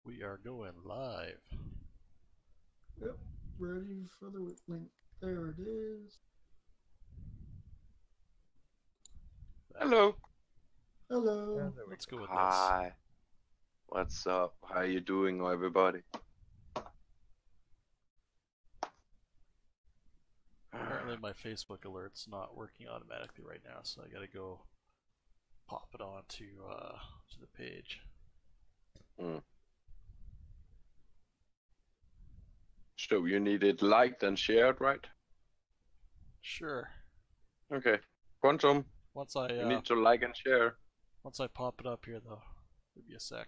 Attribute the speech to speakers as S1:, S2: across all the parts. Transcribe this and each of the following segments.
S1: We are going live.
S2: Yep, ready for the link. There it is.
S3: Hello.
S2: Hello.
S1: Let's go with this.
S3: Hi. What's up? How you doing, everybody?
S1: Apparently my Facebook alert's not working automatically right now, so I gotta go pop it on to the page.
S3: So you need it liked and shared, right?
S1: Sure.
S3: Okay. Quantum,
S1: Once
S3: you need to like and share.
S1: I pop it up here though. Give me a sec.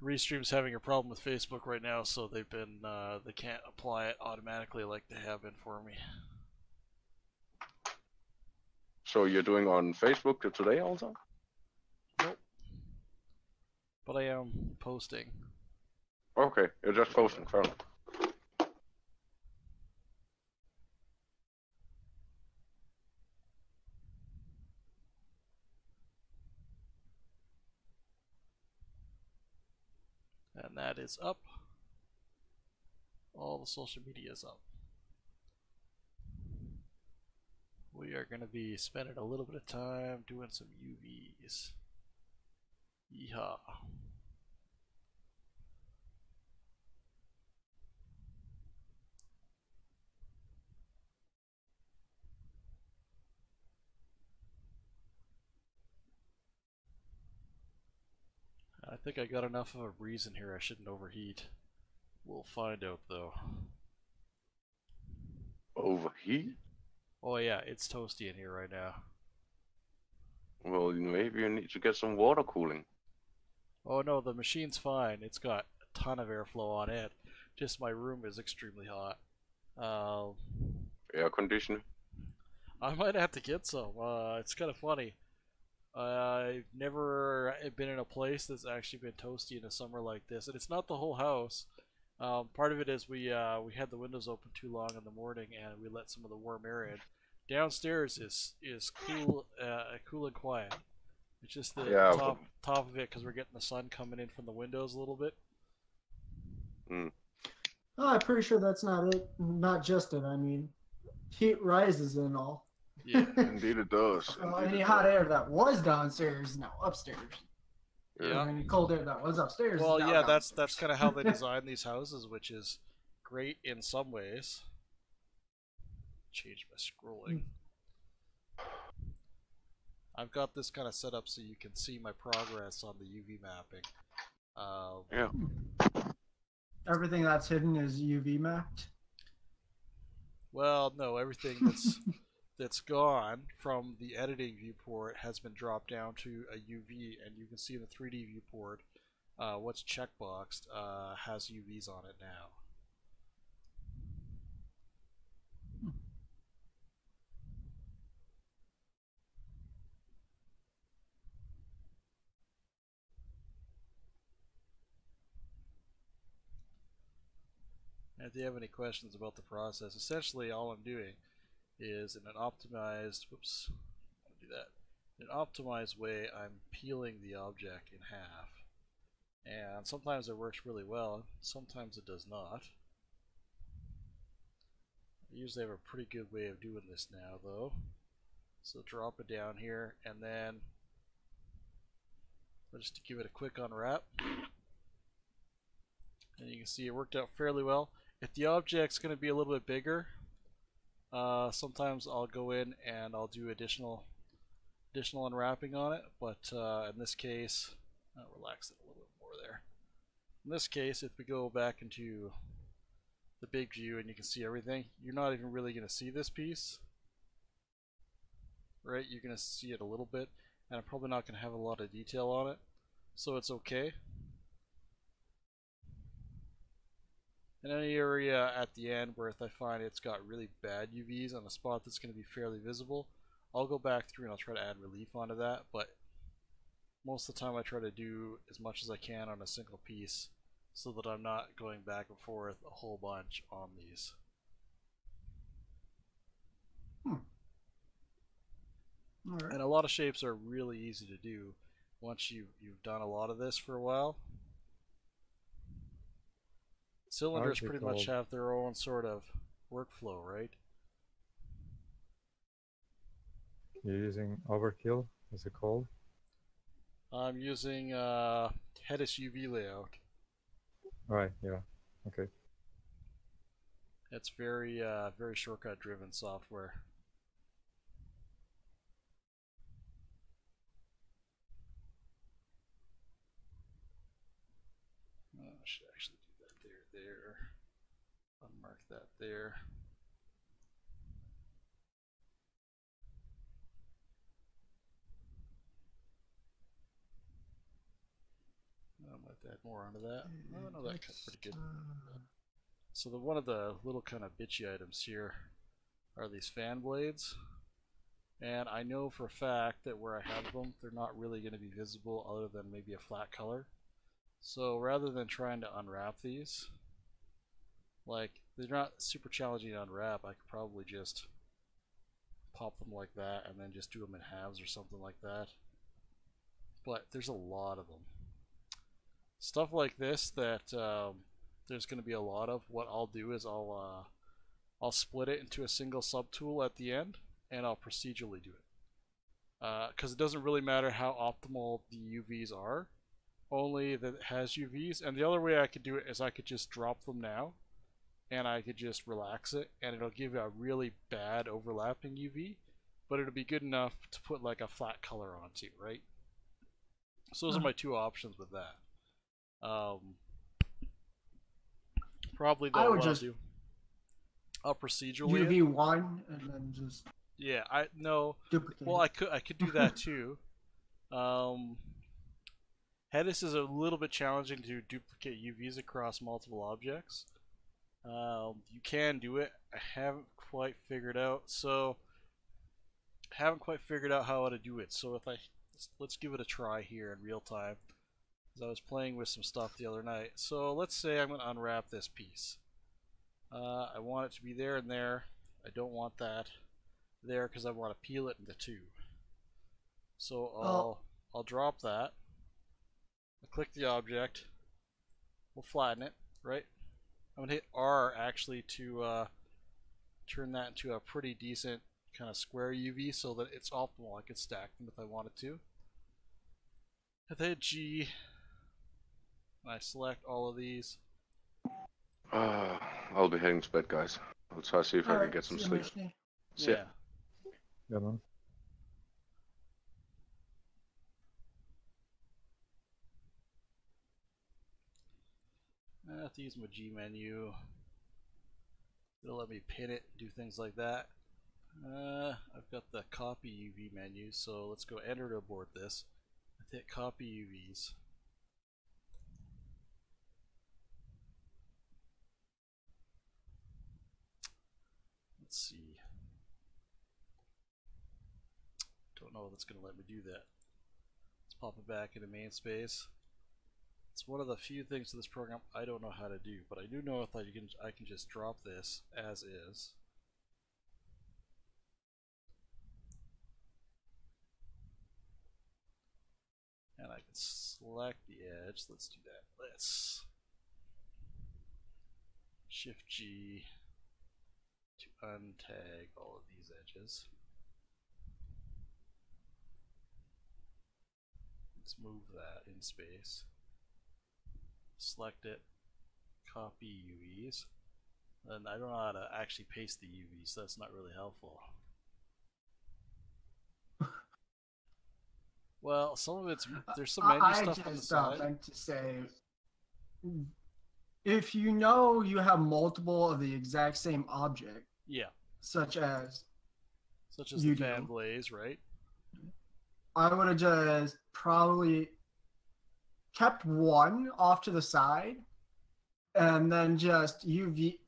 S1: Restream's having a problem with Facebook right now, so they've been they can't apply it automatically like they have been for me.
S3: So you're doing on Facebook today also?
S1: Nope. But I am posting.
S3: Okay, you're just posting, fair enough.
S1: And that is up. All the social media is up. We are going to be spending a little bit of time doing some UVs. Yeehaw. I think I got enough of a reason here I shouldn't overheat. We'll find out though.
S3: Overheat?
S1: Oh yeah, it's toasty in here right now.
S3: Well, maybe you need to get some water cooling.
S1: Oh no, the machine's fine. It's got a ton of airflow on it. Just my room is extremely hot.
S3: Air conditioner.
S1: I might have to get some. It's kind of funny. I've never been in a place that's actually been toasty in a summer like this, and it's not the whole house. Part of it is we had the windows open too long in the morning, and we let some of the warm air in. Downstairs is cool, cool and quiet. It's just the top of it because we're getting the sun coming in from the windows a little bit.
S2: Oh, I'm pretty sure that's not it. Not just it. I mean, heat rises and all.
S1: Yeah,
S3: indeed it does.
S2: Any hot air that was downstairs is now upstairs.
S1: Yeah.
S2: Any cold air that was upstairs.
S1: Well,
S2: is now
S1: yeah,
S2: downstairs.
S1: that's kind of how they design these houses, which is great in some ways. Change my scrolling. I've got this kind of set up so you can see my progress on the UV mapping.
S3: Yeah.
S2: Everything that's hidden is UV mapped.
S1: Well, no, everything that's gone from the editing viewport has been dropped down to a UV, and you can see in the 3D viewport what's checkboxed has UVs on it now. And if you have any questions about the process, essentially all I'm doing is in an optimized, whoops, I want to do that. In an optimized way, I'm peeling the object in half. And sometimes it works really well, sometimes it does not. I usually have a pretty good way of doing this now though. So drop it down here and then just to give it a quick unwrap. And you can see it worked out fairly well. If the object's going to be a little bit bigger, sometimes I'll go in and I'll do additional unwrapping on it, but in this case, I'll relax it a little bit more there. In this case, if we go back into the big view and you can see everything, you're not even really going to see this piece, right? You're going to see it a little bit, and I'm probably not going to have a lot of detail on it, so it's okay. In any area at the end where if I find it's got really bad UVs on a spot that's going to be fairly visible, I'll go back through and I'll try to add relief onto that, but most of the time I try to do as much as I can on a single piece so that I'm not going back and forth a whole bunch on these.
S2: All right.
S1: And a lot of shapes are really easy to do. once you've done a lot of this for a while.
S4: How
S1: Cylinders
S4: is it
S1: pretty much
S4: called?
S1: have their own sort of workflow, right?
S4: You're using overkill, is it called?
S1: I'm using Hedis UV layout.
S4: Right, yeah. Okay.
S1: It's very very shortcut driven software. I should actually do that there. Unmark that there. I might add more onto that. Oh no, that cut pretty good. So one of the little kind of bitchy items here are these fan blades. And I know for a fact that where I have them, they're not really going to be visible other than maybe a flat color. So rather than trying to unwrap these, like, they're not super challenging to unwrap, I could probably just pop them like that and then just do them in halves or something like that. But there's a lot of them. Stuff like this that there's going to be a lot of, what I'll do is I'll split it into a single subtool at the end, and I'll procedurally do it. Because it doesn't really matter how optimal the UVs are, only that it has UVs. And the other way I could do it is I could just drop them now, and I could just relax it, and it'll give a really bad overlapping UV, but it'll be good enough to put like a flat color onto, right? So those are my two options with that. Probably though,
S2: I would
S1: what
S2: just
S1: I'll do, I'll procedurally
S2: UV1 and then just
S1: yeah, I no.
S2: duplicate
S1: Well,
S2: it.
S1: I could do that too. Hedis is a little bit challenging to duplicate UVs across multiple objects. You can do it. I haven't quite figured out. How to do it. So if let's give it a try here in real time. Because I was playing with some stuff the other night. So let's say I'm going to unwrap this piece. I want it to be there and there. I don't want that there because I want to peel it into two. So I'll drop that. I'll click the object. We'll flatten it, right? I'm gonna hit R actually to turn that into a pretty decent kind of square UV so that it's optimal. I could stack them if I wanted to. If I hit G, and I select all of these.
S3: I'll be heading to bed, guys. I'll try to see if I can get some sleep. See ya.
S1: Yeah.
S4: Yeah, man.
S1: I have to use my G menu. It'll let me pin it, do things like that. I've got the copy UV menu, so let's go enter to abort this. Let's hit copy UVs. Let's see. Don't know if it's going to let me do that. Let's pop it back into main space. It's one of the few things to this program I don't know how to do, but I do know if I can just drop this as is. And I can select the edge. Let's do that. Let's Shift G to untag all of these edges. Let's move that in space. Select it, copy UVs. And I don't know how to actually paste the UVs, so that's not really helpful. Well, some of there's some menu stuff on the side.
S2: I meant to say, if you know you have multiple of the exact same object,
S1: Yeah,
S2: such as
S1: the fan blaze, right?
S2: I would have just probably kept one off to the side, and then just UV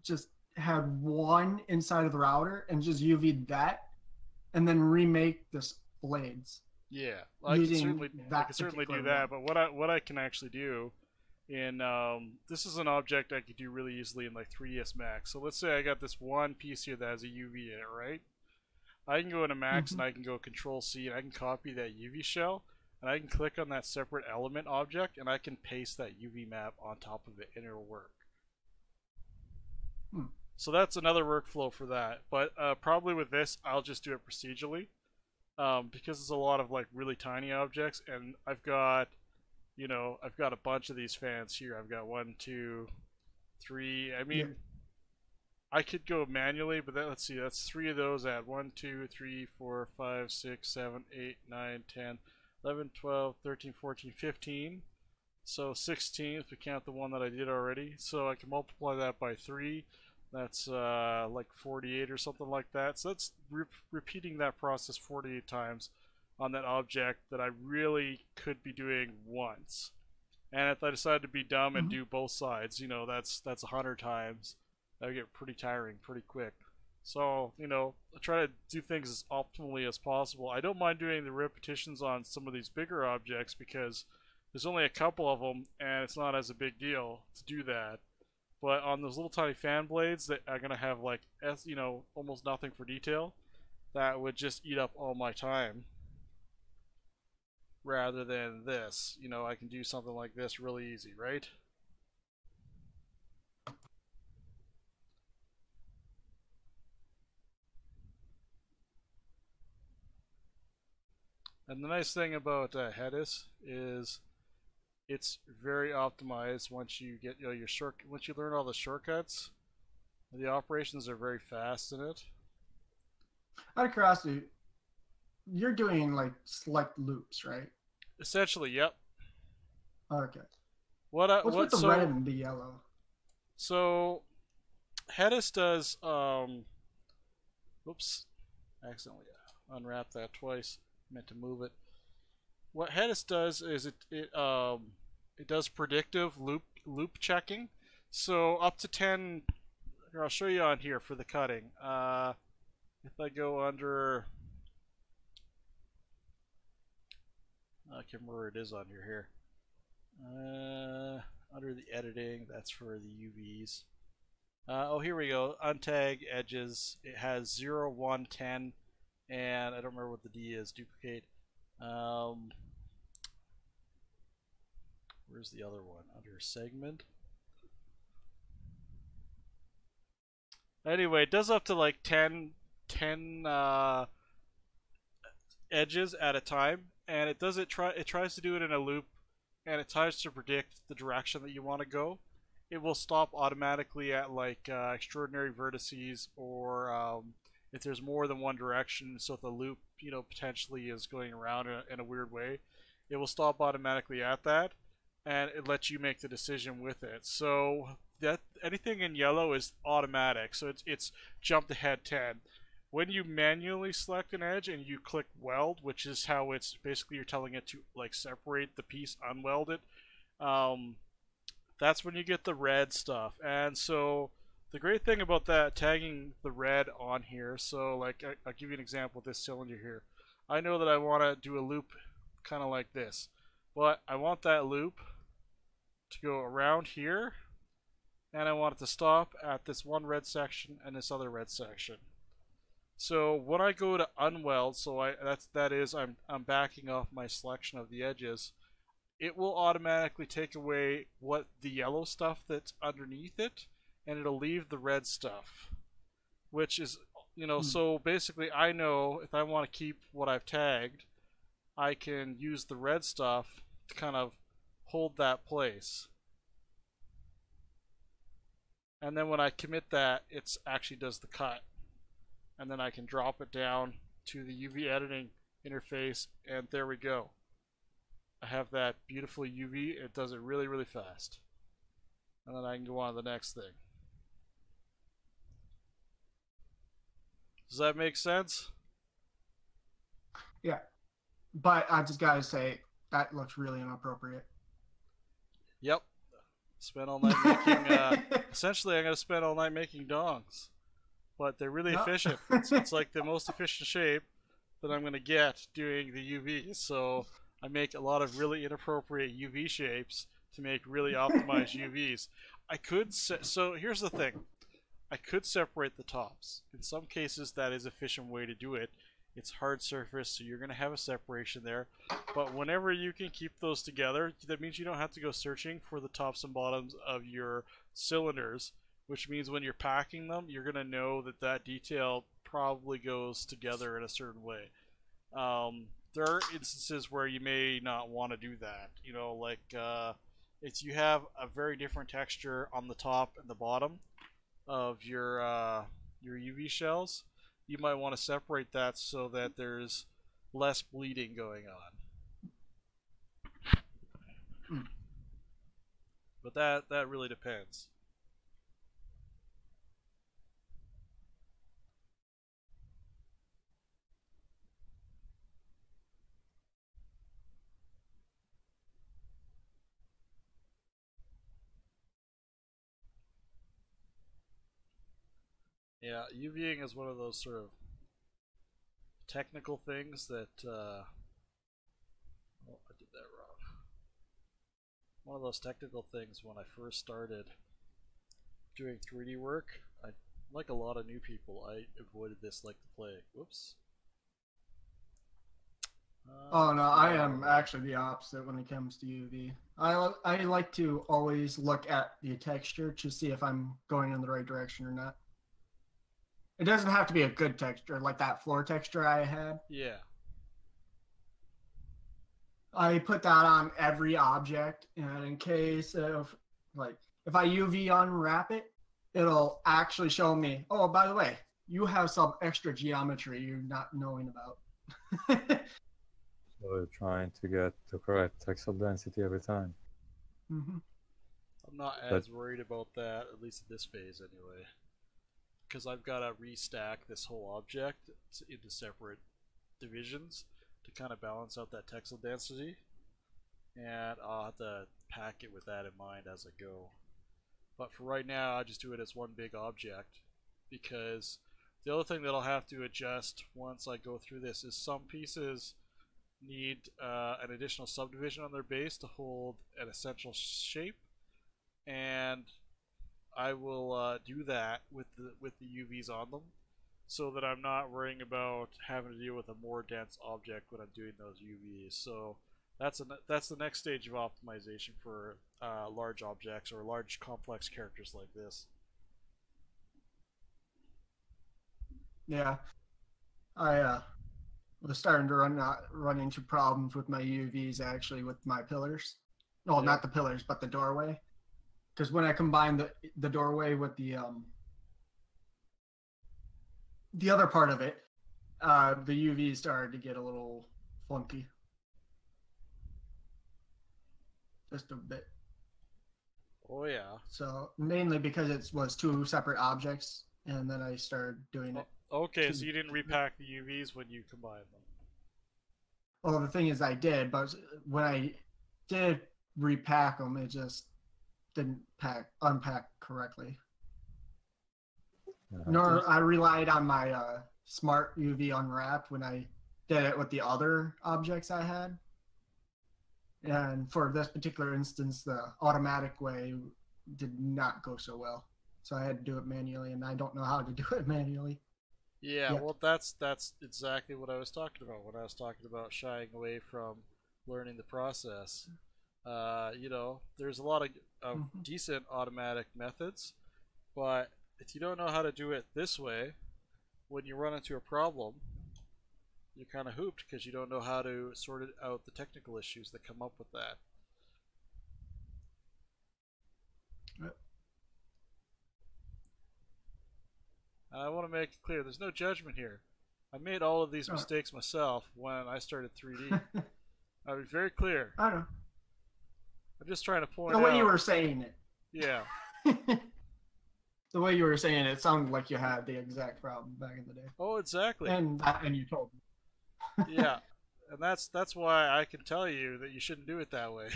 S2: just had one inside of the router and just UV'd that, and then remake the blades.
S1: Yeah, I can certainly do that. But what I can actually do in this is an object I could do really easily in like 3ds Max. So let's say I got this one piece here that has a UV in it, right? I can go into Max and I can go Control C and I can copy that UV shell, and I can click on that separate element object, and I can paste that UV map on top of it, and it'll work. So that's another workflow for that. But probably with this, I'll just do it procedurally, because it's a lot of like really tiny objects, and I've got, I've got a bunch of these fans here. I've got 1, 2, 3. I mean, I could go manually, but let's see, that's 3 of those at 1, 2, 3, 4, 5, 6, 7, 8, 9, 10, 11, 12, 13, 14, 15. So 16 if we count the one that I did already. So I can multiply that by 3. That's like 48 or something like that. So that's repeating that process 48 times on that object that I really could be doing once. And if I decide to be dumb and do both sides, that's 100 times. That would get pretty tiring pretty quick. So, I try to do things as optimally as possible. I don't mind doing the repetitions on some of these bigger objects because there's only a couple of them and it's not as a big deal to do that. But on those little tiny fan blades that are going to have like, almost nothing for detail, that would just eat up all my time. Rather than this, I can do something like this really easy, right? And the nice thing about Hedis is it's very optimized once you get once you learn all the shortcuts. The operations are very fast in it.
S2: Out of curiosity, you're doing like select loops, right?
S1: Essentially, yep.
S2: Okay.
S1: What's
S2: with the red and the yellow? So
S1: Hedis does oops, accidentally unwrapped that twice. Meant to move it. What Hedis does is it does predictive loop checking. So up to 10. Here, I'll show you on here for the cutting. If I go under, I can't remember where it is on here. Under the editing, that's for the UVs. Oh, here we go. Untag edges. It has 0, 1, 10. And I don't remember what the D is. Duplicate. Where's the other one? Under segment. Anyway, it does up to like 10 edges at a time, and it tries to do it in a loop, and it tries to predict the direction that you want to go. It will stop automatically at like extraordinary vertices, or if there's more than one direction. So if the loop, potentially is going around in a weird way, it will stop automatically at that, and it lets you make the decision with it. So that anything in yellow is automatic. So it's jumped ahead 10. When you manually select an edge and you click weld, which is how it's basically you're telling it to like separate the piece, unweld it, that's when you get the red stuff. And so the great thing about that, tagging the red on here, so like I'll give you an example with this cylinder here. I know that I want to do a loop kind of like this, but I want that loop to go around here, and I want it to stop at this one red section and this other red section. So when I go to unweld, so I'm backing off my selection of the edges, it will automatically take away what the yellow stuff that's underneath it, and it'll leave the red stuff, which is, so basically I know if I want to keep what I've tagged, I can use the red stuff to kind of hold that place. And then when I commit that, it actually does the cut. And then I can drop it down to the UV editing interface, and there we go. I have that beautiful UV. It does it really, really fast. And then I can go on to the next thing. Does that make sense?
S2: Yeah. But I just gotta say, that looks really inappropriate.
S1: Yep. Spent all night making, essentially I'm going to spend all night making dongs. But they're really efficient. It's like the most efficient shape that I'm going to get doing the UV. So I make a lot of really inappropriate UV shapes to make really optimized UVs. So here's the thing. I could separate the tops. In some cases, that is an efficient way to do it. It's hard surface, so you're going to have a separation there. But whenever you can keep those together, that means you don't have to go searching for the tops and bottoms of your cylinders, which means when you're packing them, you're going to know that that detail probably goes together in a certain way. There are instances where you may not want to do that. You know, like if you have a very different texture on the top and the bottom of your UV shells, you might want to separate that so that there's less bleeding going on. But that really depends. Yeah, UVing is one of those sort of technical things that oh, I did that wrong. One of those technical things when I first started doing 3D work, like a lot of new people, I avoided this like the plague. Whoops.
S2: Oh no, I am actually the opposite when it comes to UV. I like to always look at the texture to see if I'm going in the right direction or not. It doesn't have to be a good texture, like that floor texture I had.
S1: Yeah.
S2: I put that on every object, and in case of, like, if I UV unwrap it, it'll actually show me, oh, by the way, you have some extra geometry you're not knowing about.
S4: So you're trying to get the correct textile density every time.
S2: Mm-hmm.
S1: I'm not as worried about that, at least in this phase anyway. Because I've got to restack this whole object into separate divisions to kind of balance out that textile density. And I'll have to pack it with that in mind as I go. But for right now, I just do it as one big object. Because the other thing that I'll have to adjust once I go through this is some pieces need an additional subdivision on their base to hold an essential shape, and I will do that with the UVs on them, so that I'm not worrying about having to deal with a more dense object when I'm doing those UVs. So that's the next stage of optimization for large objects or large complex characters like this.
S2: Yeah, I was starting to run into problems with my UVs actually with my pillars. Well,
S1: Yeah.
S2: not the pillars, but the doorway. Because when I combined the doorway with the other part of it, the UVs started to get a little funky. Just a bit.
S1: Oh yeah.
S2: So mainly because it was two separate objects, and then I started doing it.
S1: Okay, so you didn't repack the UVs when you combined them.
S2: Well, the thing is, I did, but when I did repack them, it just didn't unpack correctly. Nor I relied on my smart UV unwrap when I did it with the other objects I had. And for this particular instance, the automatic way did not go so well. So I had to do it manually, and I don't know how to do it manually.
S1: Yeah,
S2: Yep.
S1: well, that's exactly what I was talking about when I was talking about shying away from learning the process. You know, there's a lot of decent automatic methods, but if you don't know how to do it this way, when you run into a problem, you're kind of hooped because you don't know how to sort it out the technical issues that come up with that.
S2: Yep.
S1: And I want to make it clear, there's no judgment here. I made all of these mistakes myself when I started 3D. I'll be very clear.
S2: I don't know.
S1: I'm just trying to point
S2: The
S1: out.
S2: way you were saying it.
S1: Yeah.
S2: The way you were saying it sounded like you had the exact problem back in the day.
S1: Oh, exactly.
S2: And you told me.
S1: Yeah, and that's why I can tell you that you shouldn't do it that way.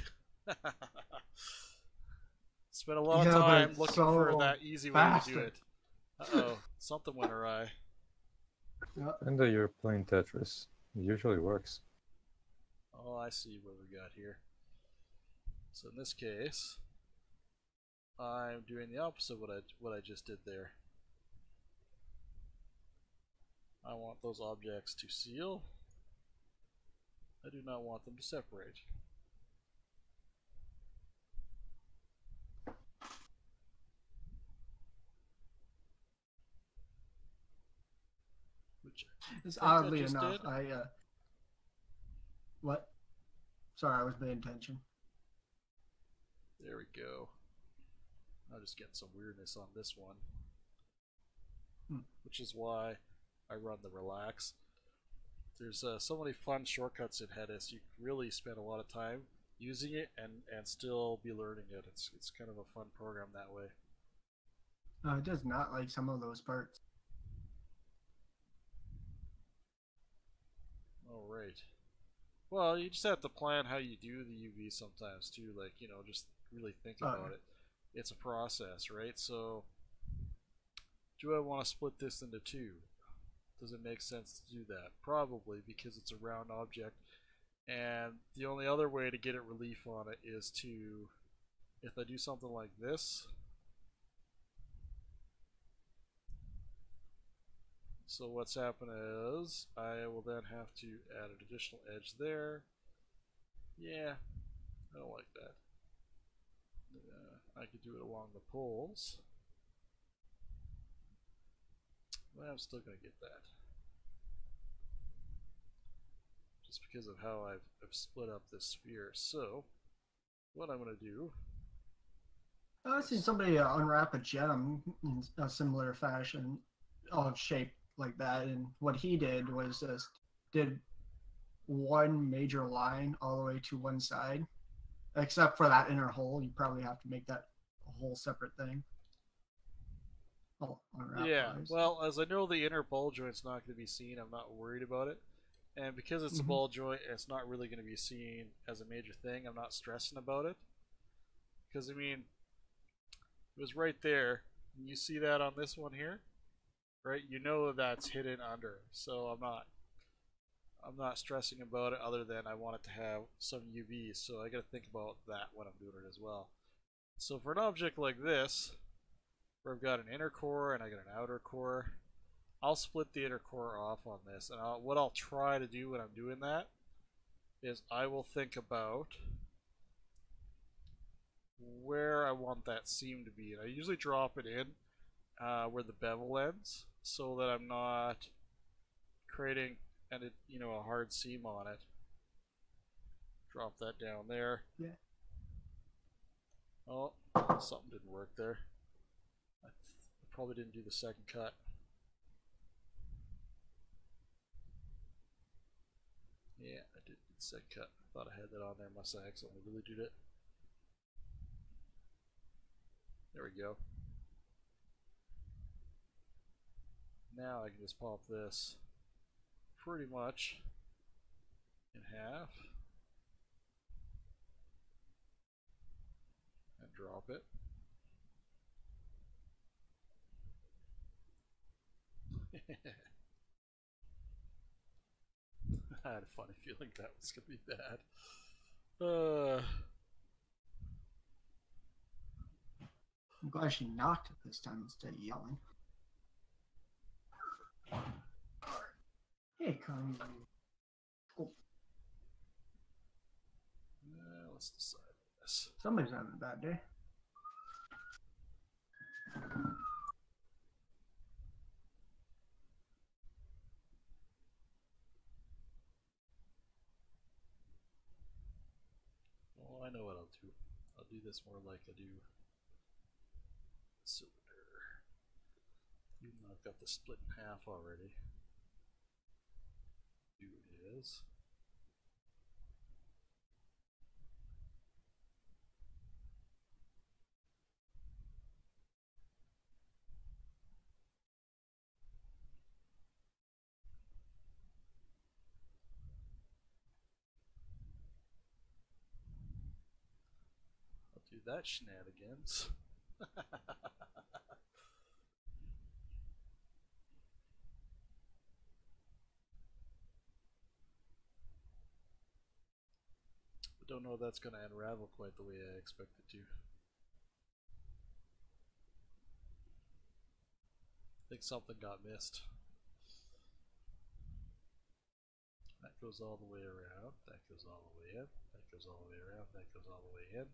S1: Spent a lot of time looking for that easy way to do it. Uh-oh, something went awry.
S4: And though you're playing Tetris, it usually works.
S1: Oh, I see what we got here. So in this case, I'm doing the opposite of what I just did there. I want those objects to seal. I do not want them to separate. Which
S2: It's
S1: I think I
S2: oddly
S1: just
S2: enough,
S1: did.
S2: What? Sorry, I was paying attention.
S1: There we go. I'm just getting some weirdness on this one. Which is why I run the relax. There's so many fun shortcuts in Hedis. You can really spend a lot of time using it and still be learning it. It's kind of a fun program that way.
S2: It does not like some of those parts.
S1: All right. Well, you just have to plan how you do the UV sometimes too. Like, you know, just really think about it. It's a process, right? So, do I want to split this into two? Does it make sense to do that? Probably, because it's a round object. And the only other way to get it relief on it is to, if I do something like this. So what's happened is I will then have to add an additional edge there. Yeah, I don't like that. I could do it along the poles. But I'm still going to get that. Just because of how I've split up this sphere. So, what I'm going to do...
S2: I've seen somebody unwrap a gem in a similar fashion, all shaped like that, and what he did was just did one major line all the way to one side, except for that inner hole. You probably have to make that a whole separate thing.
S1: Yeah, well, as I know the inner ball joint's not going to be seen, I'm not worried about it. And because it's a ball joint, it's not really going to be seen as a major thing. I'm not stressing about it. Because, I mean, it was right there. You see that on this one here? Right? You know that's hidden under. So I'm not stressing about it other than I want it to have some UV. So I got to think about that when I'm doing it as well. So for an object like this, where I've got an inner core and I got an outer core, I'll split the inner core off on this, and what I'll try to do when I'm doing that is I will think about where I want that seam to be, and I usually drop it in where the bevel ends, so that I'm not creating a hard seam on it. Drop that down there.
S2: Yeah.
S1: Oh, something didn't work there. I probably didn't do the second cut. Yeah, I did the second cut. I thought I had that on there. Must have accidentally deleted it. There we go. Now I can just pop this pretty much in half and drop it. I had a funny feeling that was going to be bad.
S2: I'm glad she knocked it this time instead of yelling. Hey, come. Oh.
S1: Let's decide on this.
S2: Somebody's having a bad day.
S1: Oh, I know what I'll do. I'll do this more like I do cylinder. Even though I've got the split in half already. Do is I'll do that shenanigans. I don't know if that's going to unravel quite the way I expect it to. I think something got missed. goes all the way around. That goes all the way in. That goes all the way around. That goes all the way in.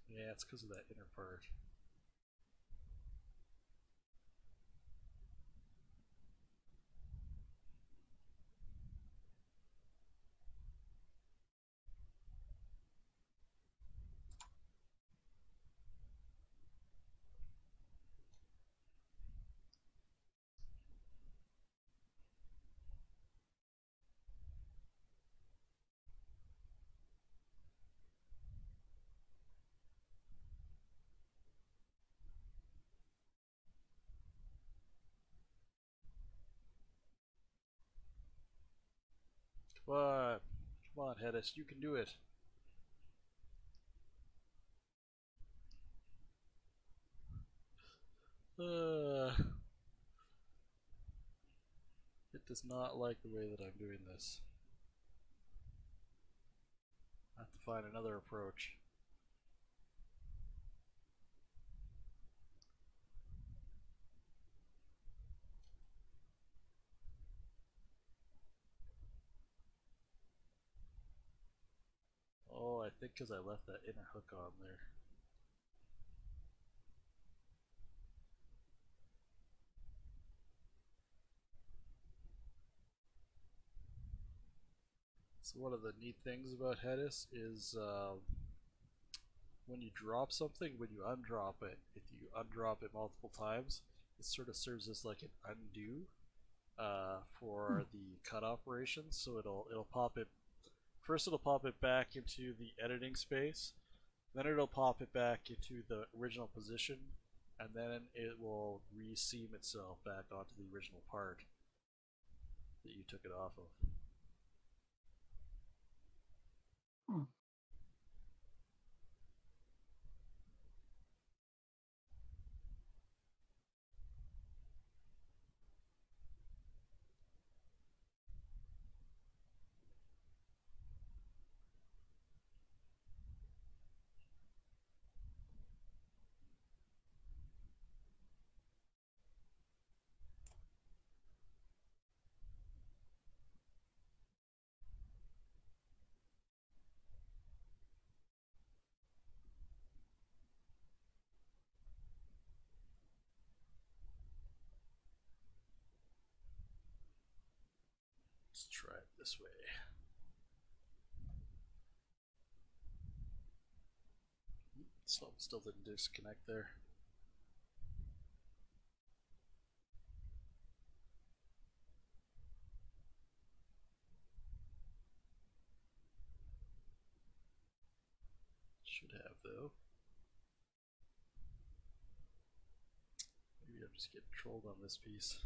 S1: Yeah, it's because of that inner part. Come on. Come on, Hedis. You can do it. It does not like the way that I'm doing this. I have to find another approach. Oh, I think because I left that inner hook on there. So one of the neat things about Hedis is when you drop something, when you undrop it, if you undrop it multiple times, it sort of serves as like an undo for the cut operation. So it'll pop it first. It'll pop it back into the editing space, then it'll pop it back into the original position, and then it will reseam itself back onto the original part that you took it off of.
S2: Hmm.
S1: Let's try it this way. So still didn't disconnect there. Should have though. Maybe I'm just getting trolled on this piece.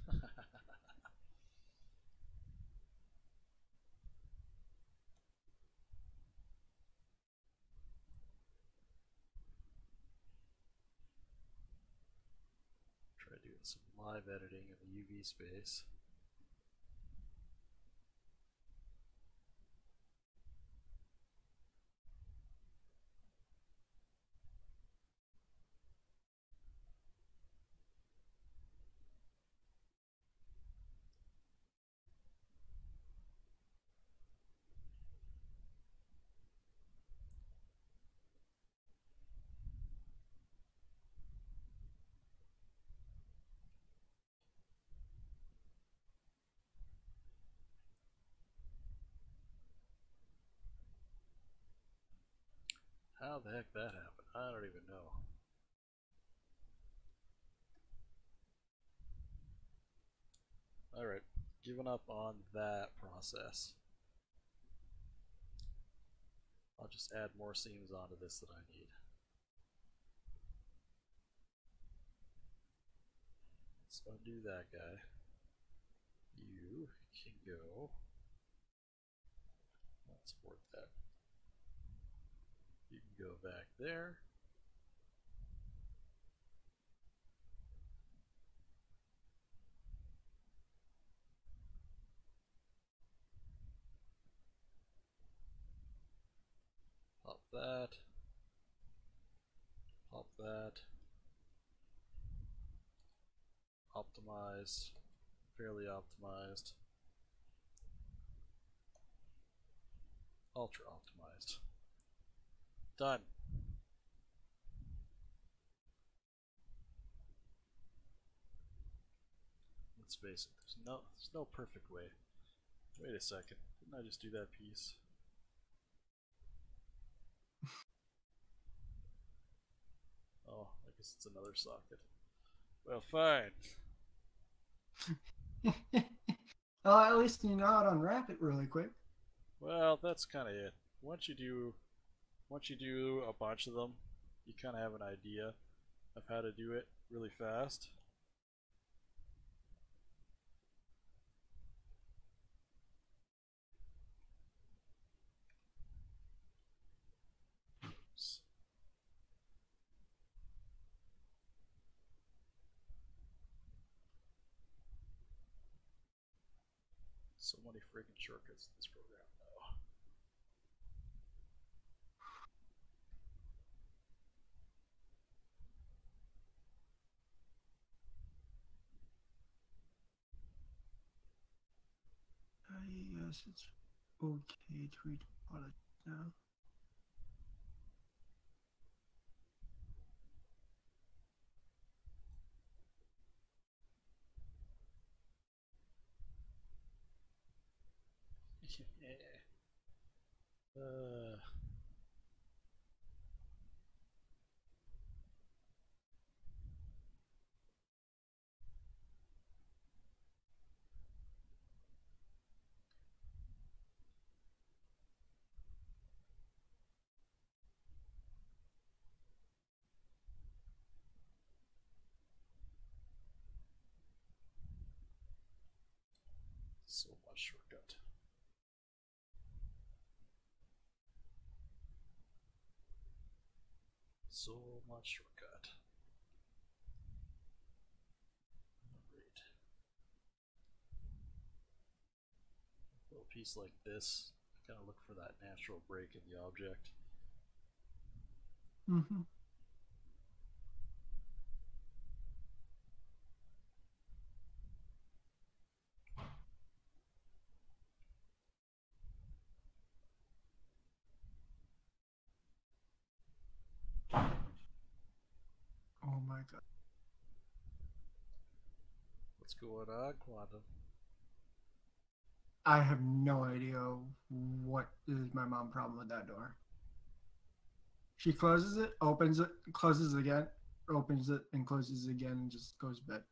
S1: Try doing some live editing in the UV space. How the heck that happened? I don't even know. Alright, giving up on that process. I'll just add more seams onto this that I need. Let's undo that guy. You can go. Let's support that. You can go back there. Pop that. Pop that. optimized, fairly optimized, ultra optimized. Done. Let's face it, there's no perfect way. Wait a second, didn't I just do that piece? Oh, I guess it's another socket. Well, fine.
S2: Well, at least you know how to unwrap it really quick.
S1: Well, that's kind of it. Once you do a bunch of them, you kind of have an idea of how to do it really fast. Oops. So many freaking shortcuts in this program now.
S2: I guess it's okay to read product now.
S1: uh, so much shortcut. So much shortcut. Alright. A little piece like this, kind of look for that natural break in the object.
S2: Mm-hmm. Oh my god.
S1: What's going on, Quantum?
S2: I have no idea what is my mom problem with that door. She closes it, opens it, closes it again, opens it, and closes it again, and just goes to bed.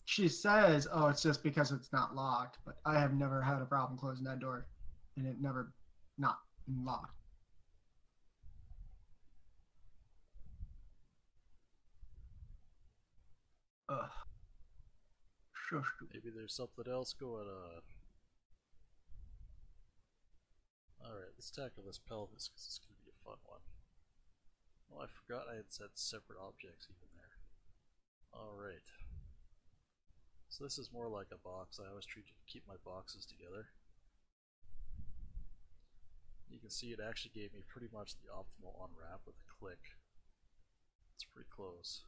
S2: She says, "Oh, it's just because it's not locked," but I have never had a problem closing that door, and it never not been locked. Ugh. So stupid.
S1: Maybe there's something else going on. Alright, let's tackle this pelvis because it's going to be a fun one. Oh, I forgot I had set separate objects even there. Alright. So this is more like a box. I always try to keep my boxes together. You can see it actually gave me pretty much the optimal unwrap with a click. It's pretty close.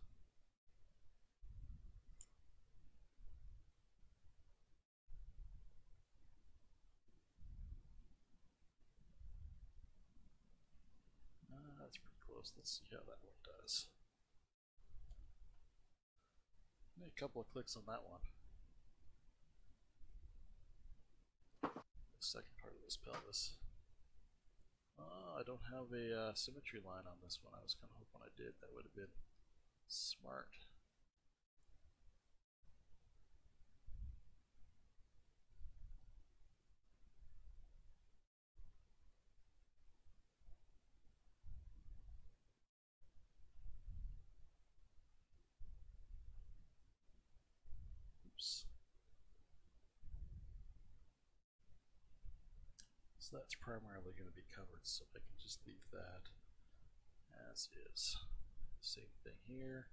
S1: That's pretty close. Let's see how that one does. Maybe a couple of clicks on that one. The second part of this pelvis. I don't have a symmetry line on this one. I was kind of hoping I did. That would have been smart. Oops. So that's primarily going to be covered, so I can just leave that as is. Same thing here.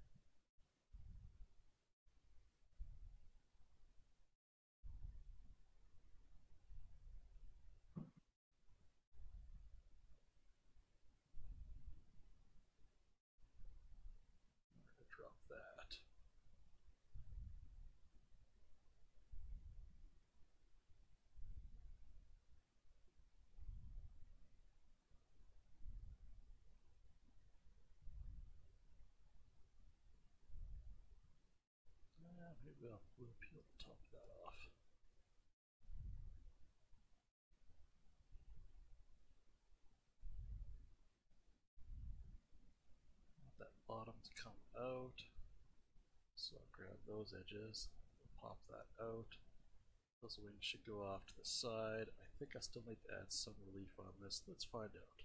S1: Maybe we'll peel the top of that off. Want that bottom to come out. So I'll grab those edges, pop that out. Those wings should go off to the side. I think I still need to add some relief on this. Let's find out.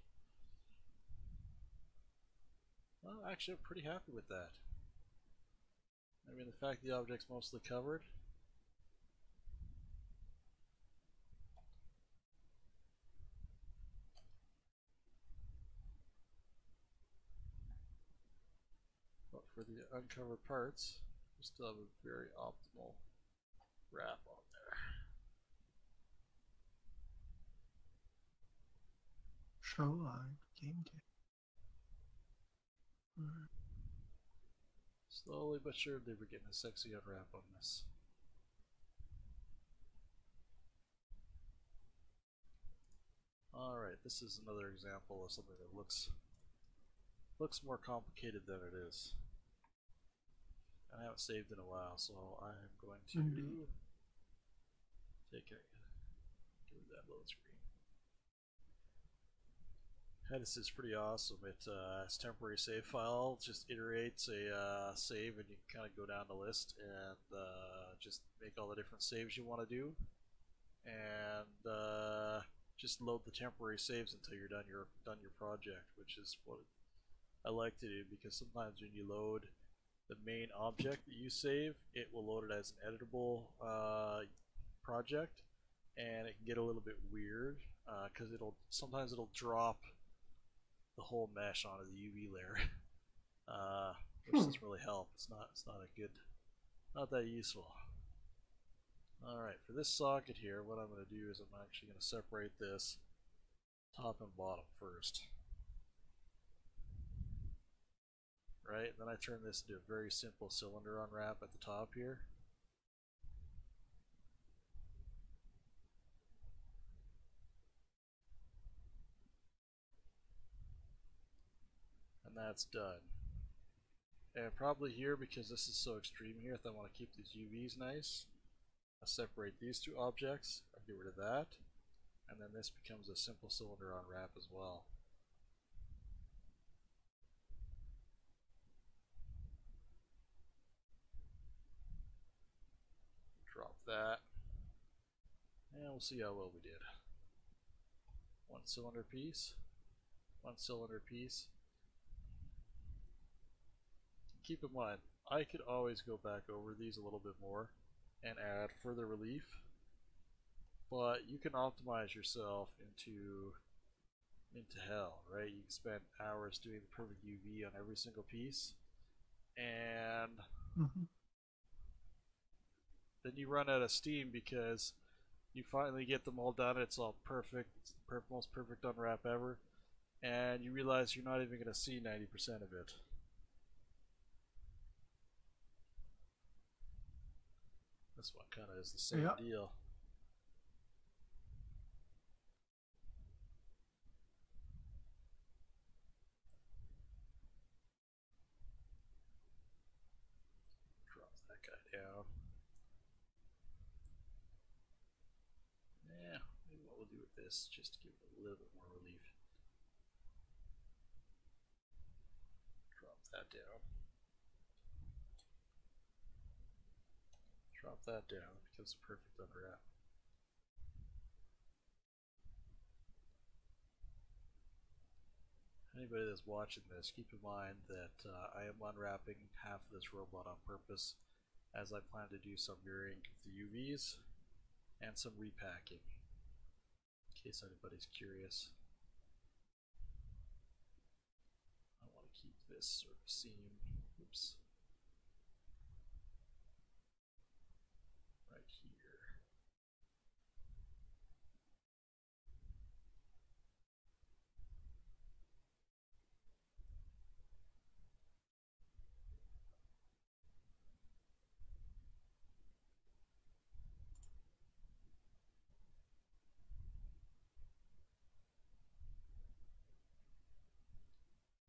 S1: Well, actually, I'm pretty happy with that. I mean, the fact the object's mostly covered. But for the uncovered parts, we still have a very optimal wrap on there.
S2: Showline game day.
S1: Slowly but surely we're getting a sexy unwrap on this. Alright, this is another example of something that looks more complicated than it is. And I haven't saved in a while, so I'm going to take it, give it that load screen. This is pretty awesome. It's a temporary save file, just iterates a save, and you can kind of go down the list and just make all the different saves you want to do, and just load the temporary saves until you're done your project, which is what I like to do, because sometimes when you load the main object that you save, it will load it as an editable project, and it can get a little bit weird because sometimes it'll drop the whole mesh onto the UV layer, which doesn't really help. It's not that useful. Alright, for this socket here, what I'm going to do is I'm actually going to separate this top and bottom first. Right, then I turn this into a very simple cylinder unwrap at the top here. And that's done. And probably here, because this is so extreme here, if I want to keep these UVs nice, I'll separate these two objects, I'll get rid of that, and then this becomes a simple cylinder unwrap as well. Drop that, and we'll see how well we did. One cylinder piece, one cylinder piece. Keep in mind, I could always go back over these a little bit more and add further relief, but you can optimize yourself into hell, right? You can spend hours doing the perfect UV on every single piece, and then you run out of steam because you finally get them all done. It's all perfect. It's the most perfect unwrap ever, and you realize you're not even going to see 90% of it. This one kind of is the same deal. Drop that guy down. Yeah, maybe what we'll do with this, just to give it a little bit more relief. Drop that down. Drop that down, it becomes a perfect unwrap. Anybody that's watching this, keep in mind that I am unwrapping half of this robot on purpose, as I plan to do some mirroring of the UVs and some repacking, in case anybody's curious. I want to keep this sort of seam, oops, right here.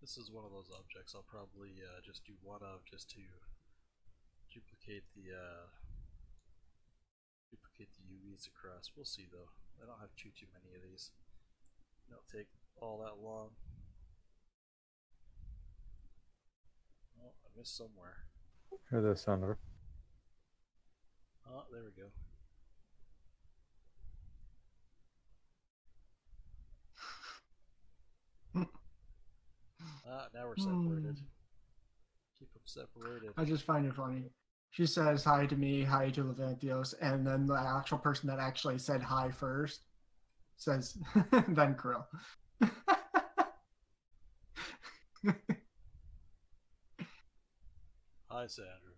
S1: This is one of those objects I'll probably just do one of, just duplicate the UVs across. We'll see though. I don't have too many of these. It'll take all that long. Oh, I missed somewhere.
S4: Here it is, Sandra.
S1: Oh, there we go. Now we're separated. Keep them separated.
S2: I just find it funny. She says hi to me, hi to Larvantholos, and then the actual person that actually said hi first says, then Krill.
S1: Hi, Sandra.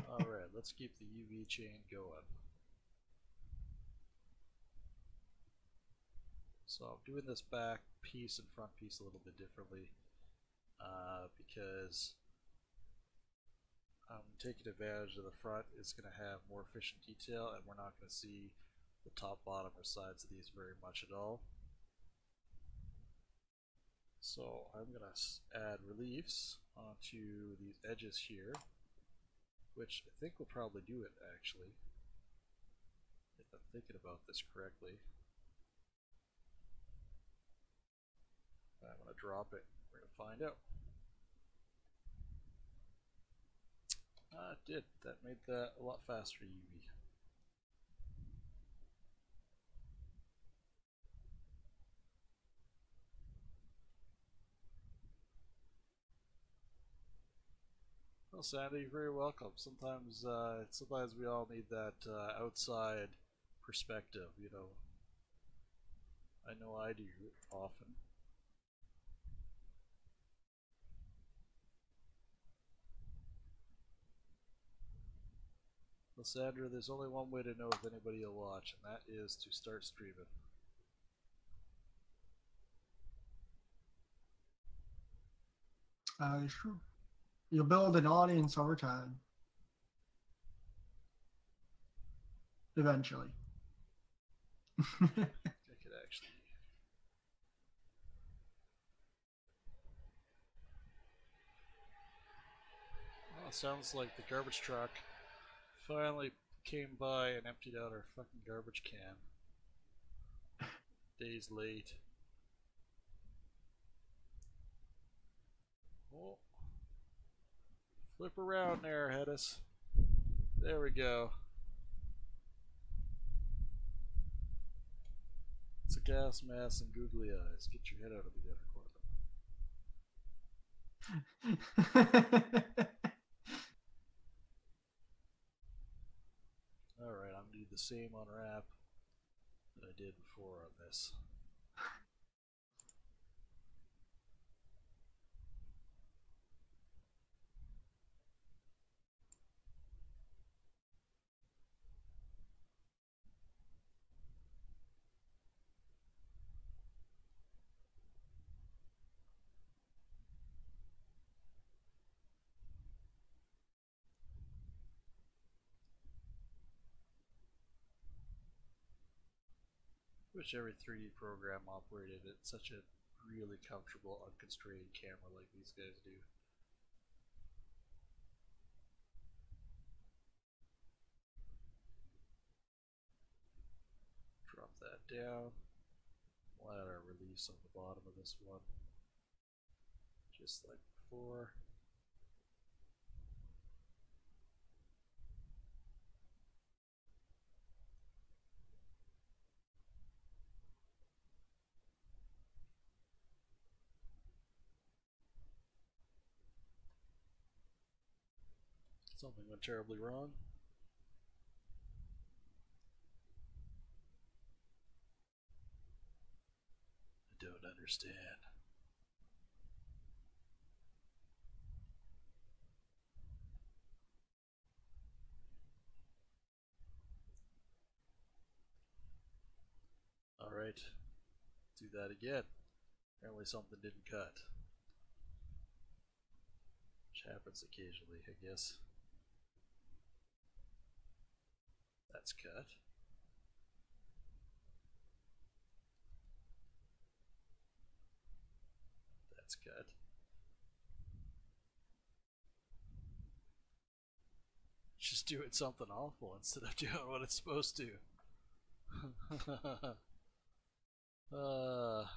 S1: Alright, let's keep the UV chain going. So I'm doing this back piece and front piece a little bit differently because I'm taking advantage of the front. It's going to have more efficient detail and we're not going to see the top, bottom, or sides of these very much at all. So I'm going to add reliefs onto these edges here, which I think will probably do it actually, if I'm thinking about this correctly. I'm going to drop it. We're going to find out. It did. That made that a lot faster UV. Well, Sandy, you're very welcome. Sometimes we all need that outside perspective, you know. I know I do often. Well, Sandra, there's only one way to know if anybody will watch, and that is to start streaming.
S2: Sure. You'll build an audience over time. Eventually.
S1: I could actually. Well, it sounds like the garbage truck finally came by and emptied out our fucking garbage can. Days late. Oh. Flip around there, Hedis. There we go. It's a gas mask and googly eyes. Get your head out of the other corner. Alright, I'm going to do the same unwrap that I did before on this. Wish every 3D program operated at such a really comfortable, unconstrained camera like these guys do. Drop that down. We'll add our release on the bottom of this one, just like before. Something went terribly wrong. I don't understand. Alright, do that again. Apparently something didn't cut. Which happens occasionally, I guess. That's cut. That's good. Just doing something awful instead of doing what it's supposed to. Look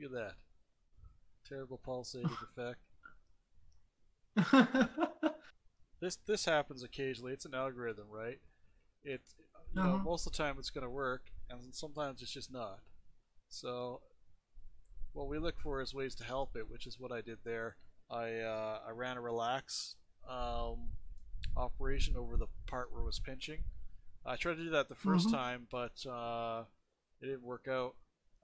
S1: at that. Terrible pulsating effect. This happens occasionally. It's an algorithm, right? It most of the time it's going to work, and sometimes it's just not. So what we look for is ways to help it, which is what I did there. I ran a relax operation over the part where it was pinching. I tried to do that the first time, but it didn't work out.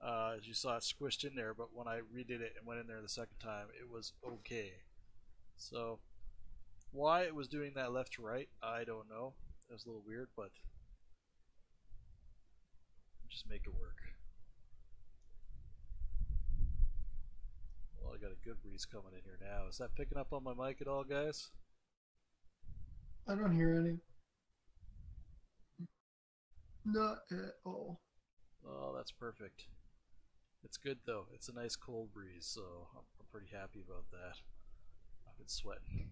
S1: As you saw, it squished in there, but when I redid it and went in there the second time, it was okay. So why it was doing that left to right, I don't know. It was a little weird, but just make it work. Well, I got a good breeze coming in here now. Is that picking up on my mic at all, guys?
S2: I don't hear any. Not at all.
S1: Oh, that's perfect. It's good though. It's a nice cold breeze, so I'm pretty happy about that. I've been sweating.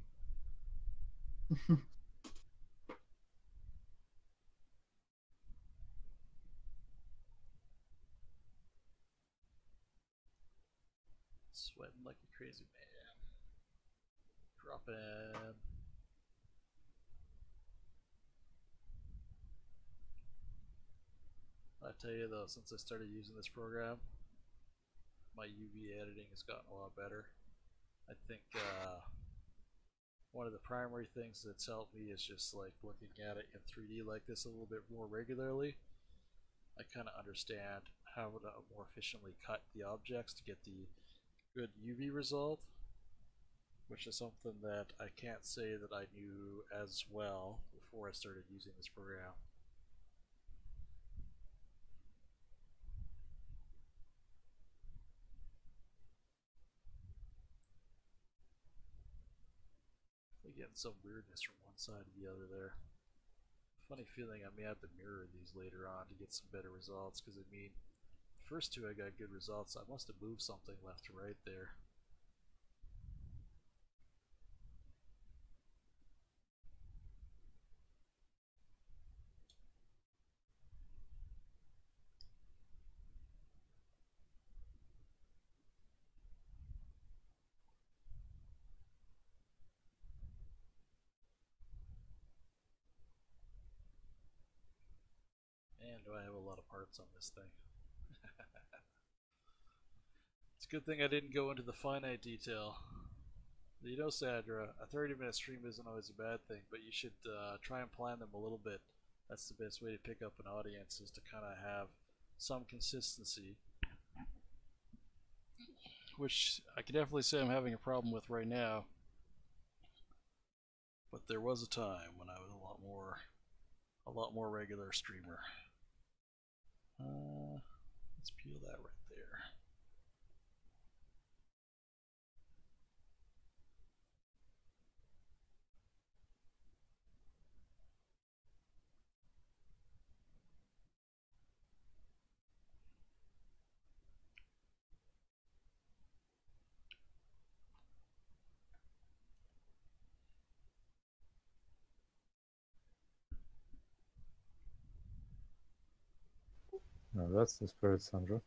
S1: Sweating like a crazy man. Dropping. I tell you though, since I started using this program, my UV editing has gotten a lot better. I think one of the primary things that's helped me is just like looking at it in 3D like this a little bit more regularly. I kind of understand how to more efficiently cut the objects to get the good UV result, which is something that I can't say that I knew as well before I started using this program. Getting some weirdness from one side to the other there. Funny feeling I may have to mirror these later on to get some better results, because I mean, the first two I got good results. I must have moved something left to right there. Man, do I have a lot of parts on this thing. It's a good thing I didn't go into the finite detail. You know, Sandra, a 30-minute stream isn't always a bad thing, but you should try and plan them a little bit. That's the best way to pick up an audience, is to kind of have some consistency. Which I can definitely say I'm having a problem with right now. But there was a time when I was a lot more regular streamer. Let's peel that right there.
S4: No, that's the spirit, Sandra.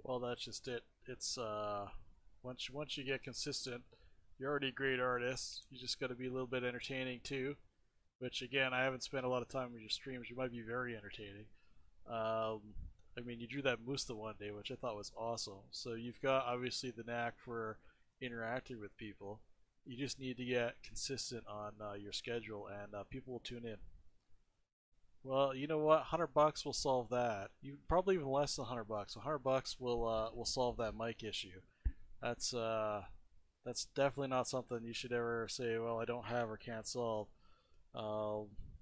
S1: Well, that's just it. It's once you get consistent, you're already a great artist. You just got to be a little bit entertaining too. Which again, I haven't spent a lot of time with your streams. You might be very entertaining. I mean, you drew that moose the one day, which I thought was awesome. So you've got obviously the knack for interacting with people. You just need to get consistent on your schedule, and people will tune in. Well, you know what? $100 will solve that. You probably even less than $100. $100 will solve that mic issue. That's definitely not something you should ever say, well, I don't have or can't solve.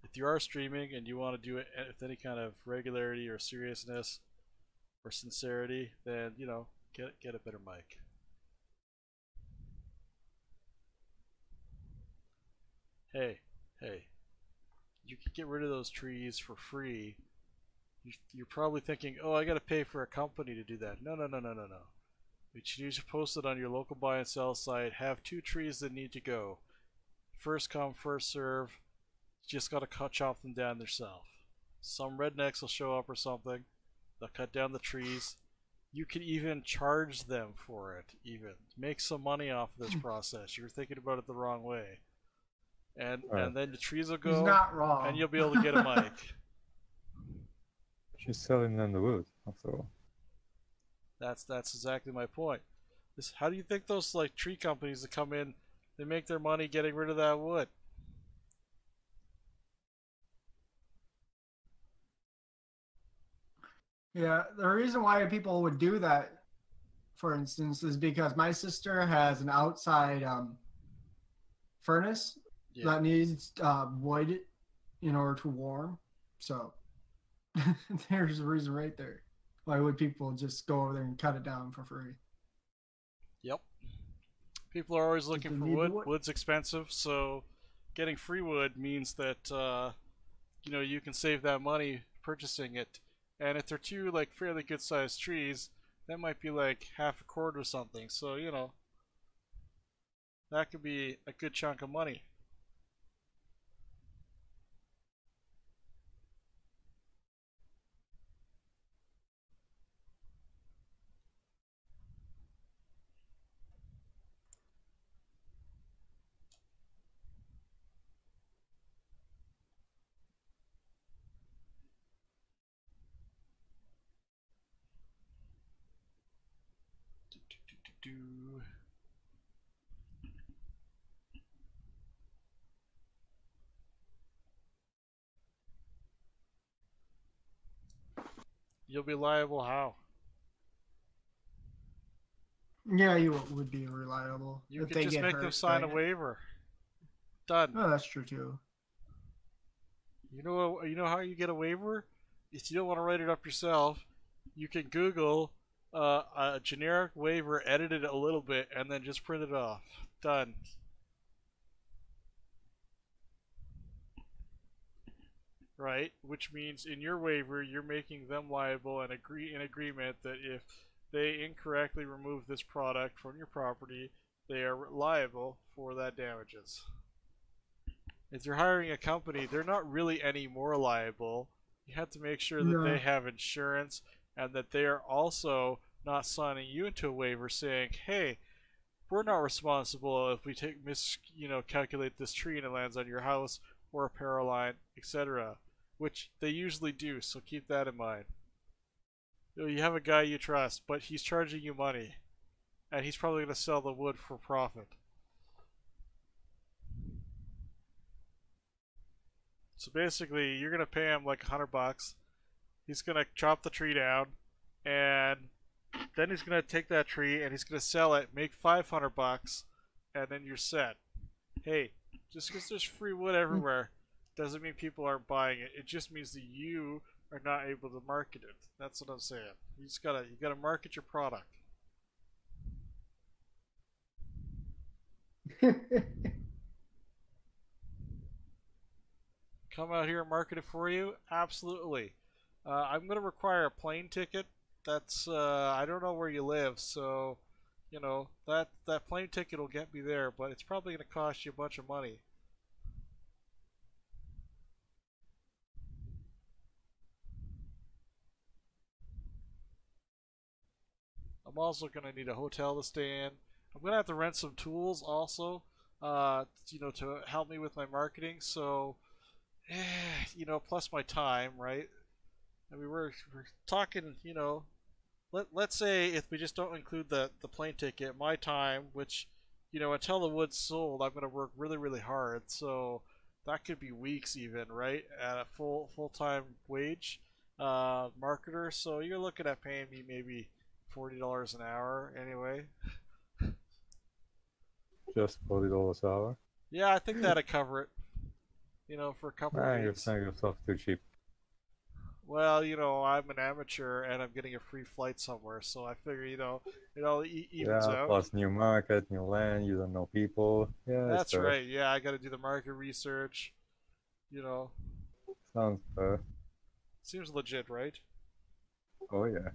S1: If you are streaming and you want to do it with any kind of regularity or seriousness or sincerity, then you know, get a better mic. Hey, hey, you could get rid of those trees for free. You're probably thinking, oh, I gotta pay for a company to do that. No, no, no, no, no, no. You should post it on your local buy and sell site. Have two trees that need to go. First come, first serve. You just gotta chop them down yourself. Some rednecks will show up or something. They'll cut down the trees. You could even charge them for it, even. Make some money off of this process. You're thinking about it the wrong way. And then the trees will
S2: He's
S1: go,
S2: not
S1: and
S2: wrong.
S1: you'll be able to get a mic.
S4: She's selling them the wood, after all.
S1: That's exactly my point. How do you think those like tree companies that come in, they make their money getting rid of that wood?
S2: Yeah, the reason why people would do that, for instance, is because my sister has an outside furnace
S1: Yeah.
S2: that needs wood in order to warm. So there's a reason right there. Why would people just go over there and cut it down for free?
S1: Yep. People are always looking
S2: they
S1: for
S2: need the
S1: wood.
S2: wood.
S1: Wood's expensive, so getting free wood means that you can save that money purchasing it. And if they're two like fairly good sized trees, that might be like half a cord or something. So that could be a good chunk of money. Do. You'll be liable how?
S2: Yeah, you would be reliable
S1: You
S2: if
S1: could
S2: they
S1: just
S2: get
S1: make them
S2: hurt.
S1: sign a
S2: Right?
S1: waiver. Done.
S2: Oh, that's true too.
S1: You know how you get a waiver? If you don't want to write it up yourself, you can Google a generic waiver, edit it a little bit, and then just print it off. Done. Right? Which means in your waiver, you're making them liable and agree in agreement that if they incorrectly remove this product from your property, they are liable for that damages. If you're hiring a company, they're not really any more liable. You have to make sure that they
S2: No.
S1: have insurance and that they are also not signing you into a waiver saying, "Hey, we're not responsible if we calculate this tree and it lands on your house or a power line, etc." Which they usually do, so keep that in mind. You have a guy you trust, but he's charging you money, and he's probably going to sell the wood for profit. So basically, you're gonna pay him like $100. He's gonna chop the tree down, and then he's gonna take that tree and he's gonna sell it, make $500, and then you're set. Hey, just because there's free wood everywhere doesn't mean people aren't buying it. It just means that you are not able to market it. That's what I'm saying. You gotta market your product. Come out here and market it for you? Absolutely. I'm going to require a plane ticket. That's I don't know where you live, so that plane ticket will get me there, but it's probably going to cost you a bunch of money. I'm also going to need a hotel to stay in. I'm going to have to rent some tools also, to help me with my marketing. So, plus my time, right? I mean, we're talking, let's say if we just don't include the plane ticket, my time, which, until the wood's sold, I'm going to work really, really hard. So that could be weeks even, right? At a full-time wage marketer. So you're looking at paying me maybe $40 an hour anyway.
S4: Just $40 an hour?
S1: Yeah, I think that'd cover it. For a couple of
S4: You're
S1: weeks.
S4: selling yourself too cheap.
S1: Well, I'm an amateur and I'm getting a free flight somewhere, so I figure, it all evens
S4: Yeah,
S1: out.
S4: plus new market, new land, you don't know people. Yeah, it's
S1: That's
S4: fair.
S1: right. Yeah, I got to do the market research. You know,
S4: Sounds fair.
S1: seems legit, right?
S4: Oh yeah.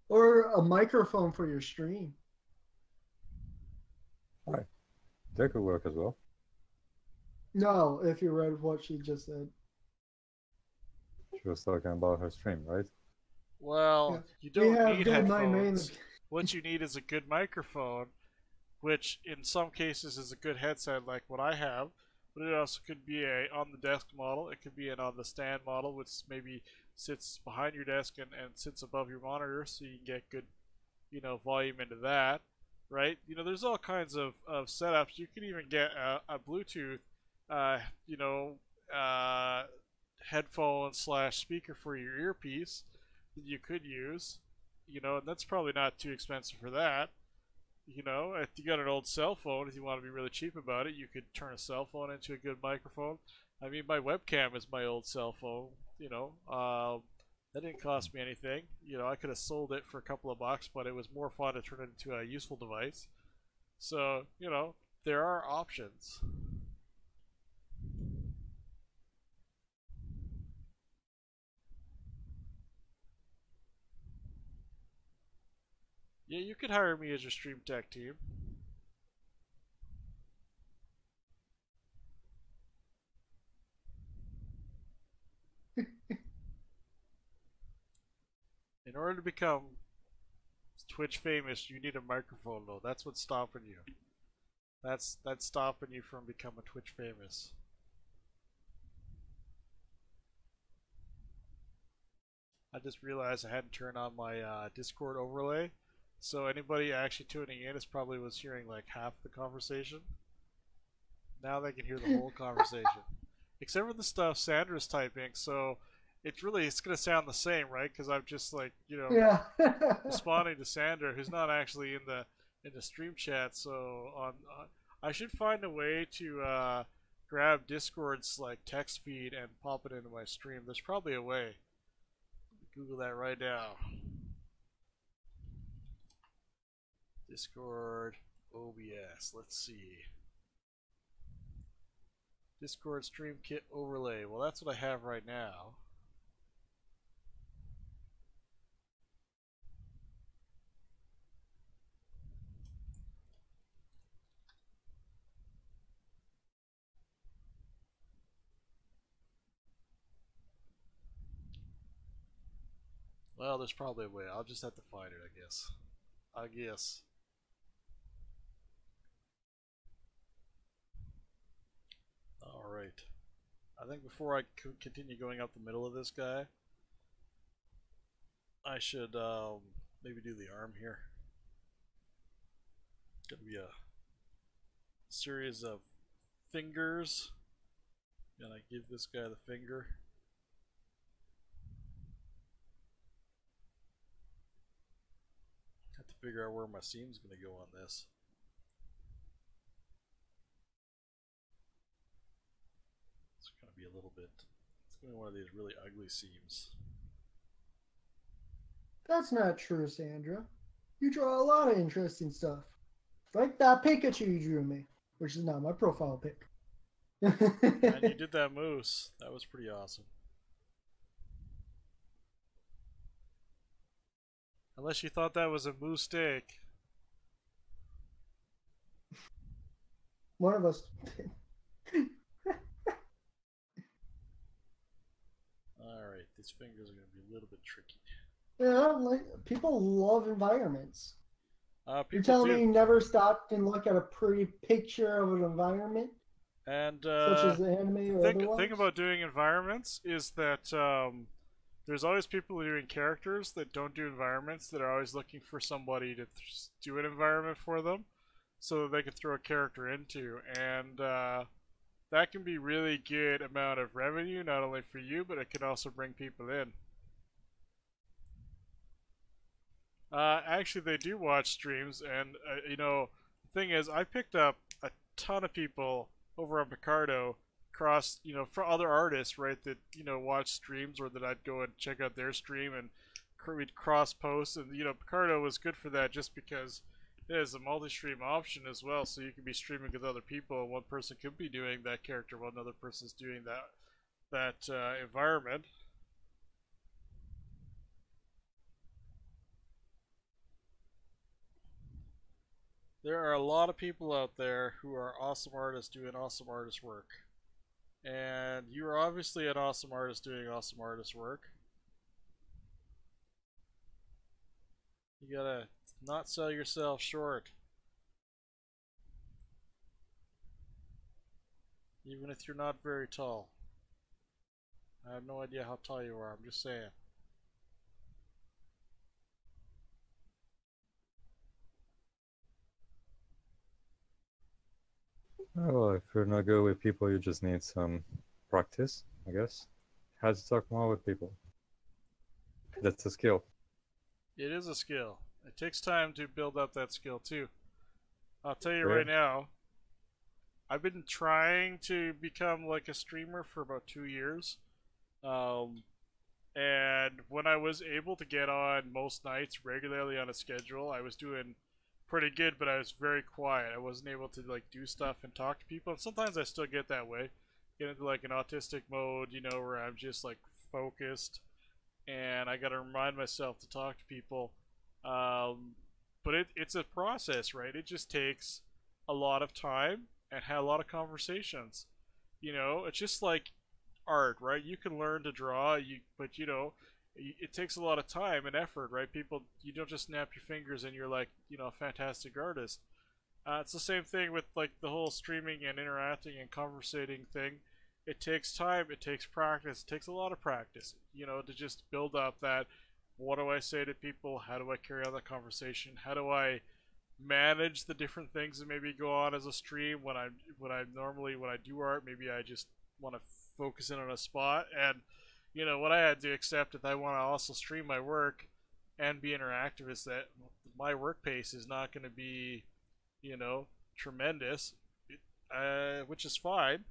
S2: Or a microphone for your stream.
S4: Alright. That could work as well.
S2: No, if you read what she just said.
S4: She was talking about her stream, right?
S2: Yeah.
S1: Well, you
S2: We
S1: don't
S2: have
S1: need
S2: good mind mainly.
S1: headphones. What you need is a good microphone, which in some cases is a good headset like what I have, but it also could be a on the desk model. It could be an on the stand model, which maybe sits behind your desk and sits above your monitor, so you can get good, volume into that, right? There's all kinds of setups. You can even get a Bluetooth, uh, you know, uh, headphone slash speaker for your earpiece that you could use, and that's probably not too expensive for that. If you got an old cell phone, if you want to be really cheap about it, you could turn a cell phone into a good microphone. I mean, my webcam is my old cell phone. That didn't cost me anything. I could have sold it for a couple of bucks, but it was more fun to turn it into a useful device. So, there are options. Yeah, you could hire me as your stream tech team. In order to become Twitch famous, you need a microphone, though. That's what's stopping you. That's stopping you from becoming Twitch famous. I just realized I hadn't turned on my Discord overlay, so anybody actually tuning in is probably was hearing like half the conversation. Now they can hear the whole conversation, except for the stuff Sandra's typing. So it's gonna sound the same, right? Because I'm just like
S2: Yeah.
S1: responding to Sandra, who's not actually in the stream chat. So I should find a way to grab Discord's like text feed and pop it into my stream. There's probably a way. Google that right now. Discord OBS. Let's see. Discord Stream Kit overlay. Well, that's what I have right now. Well, there's probably a way. I'll just have to find it, I guess. Alright. I think before I continue going up the middle of this guy, I should maybe do the arm here. Gonna be a series of fingers. And I give this guy the finger. Have to figure out where my seam's gonna go on this. It's gonna be a little bit. It's gonna be one of these really ugly seams.
S2: That's not true, Sandra. You draw a lot of interesting stuff. Like that Pikachu you drew me, which is not my profile pic.
S1: And you did that moose. That was pretty awesome. Unless you thought that was a moose steak.
S2: One of us.
S1: Alright, these fingers are going to be a little bit tricky.
S2: Yeah, like people love environments. You're telling
S1: do.
S2: me you never stopped and look at a pretty picture of an environment?
S1: And
S2: such as the anime or otherwise?
S1: thing about doing environments is that there's always people doing characters that don't do environments that are always looking for somebody to do an environment for them so that they can throw a character into. And that can be really good amount of revenue, not only for you, but it can also bring people in. Actually, they do watch streams, and the thing is, I picked up a ton of people over on Picardo, across, for other artists, right? That watch streams, or that I'd go and check out their stream, and we'd cross post, and Picardo was good for that, just because it is a multi-stream option as well, so you can be streaming with other people, and one person could be doing that character while another person's doing that environment. There are a lot of people out there who are awesome artists doing awesome artist work. And you are obviously an awesome artist doing awesome artist work. You gotta not sell yourself short. Even if you're not very tall. I have no idea how tall you are, I'm just saying.
S4: Well, if you're not good with people, you just need some practice, I guess. How to talk more with people. That's a skill.
S1: It is a skill. It takes time to build up that skill too. I'll tell you
S4: Yeah.
S1: right now, I've been trying to become like a streamer for about 2 years. Um, and when I was able to get on most nights regularly on a schedule, I was doing pretty good, but I was very quiet. I wasn't able to like do stuff and talk to people. And sometimes I still get that way, get into like an autistic mode, where I'm just like focused, and I got to remind myself to talk to people. But it's a process, right? It just takes a lot of time and had a lot of conversations. It's just like art, right? You can learn to draw, but it takes a lot of time and effort, right? People, you don't just snap your fingers and you're like, a fantastic artist. It's the same thing with like the whole streaming and interacting and conversating thing. It takes time, it takes practice, it takes a lot of practice, to just build up that. What do I say to people? How do I carry on that conversation? How do I manage the different things that maybe go on as a stream when I do art? Maybe I just want to focus in on a spot, and what I had to accept if I want to also stream my work and be interactive is that my work pace is not going to be tremendous, which is fine.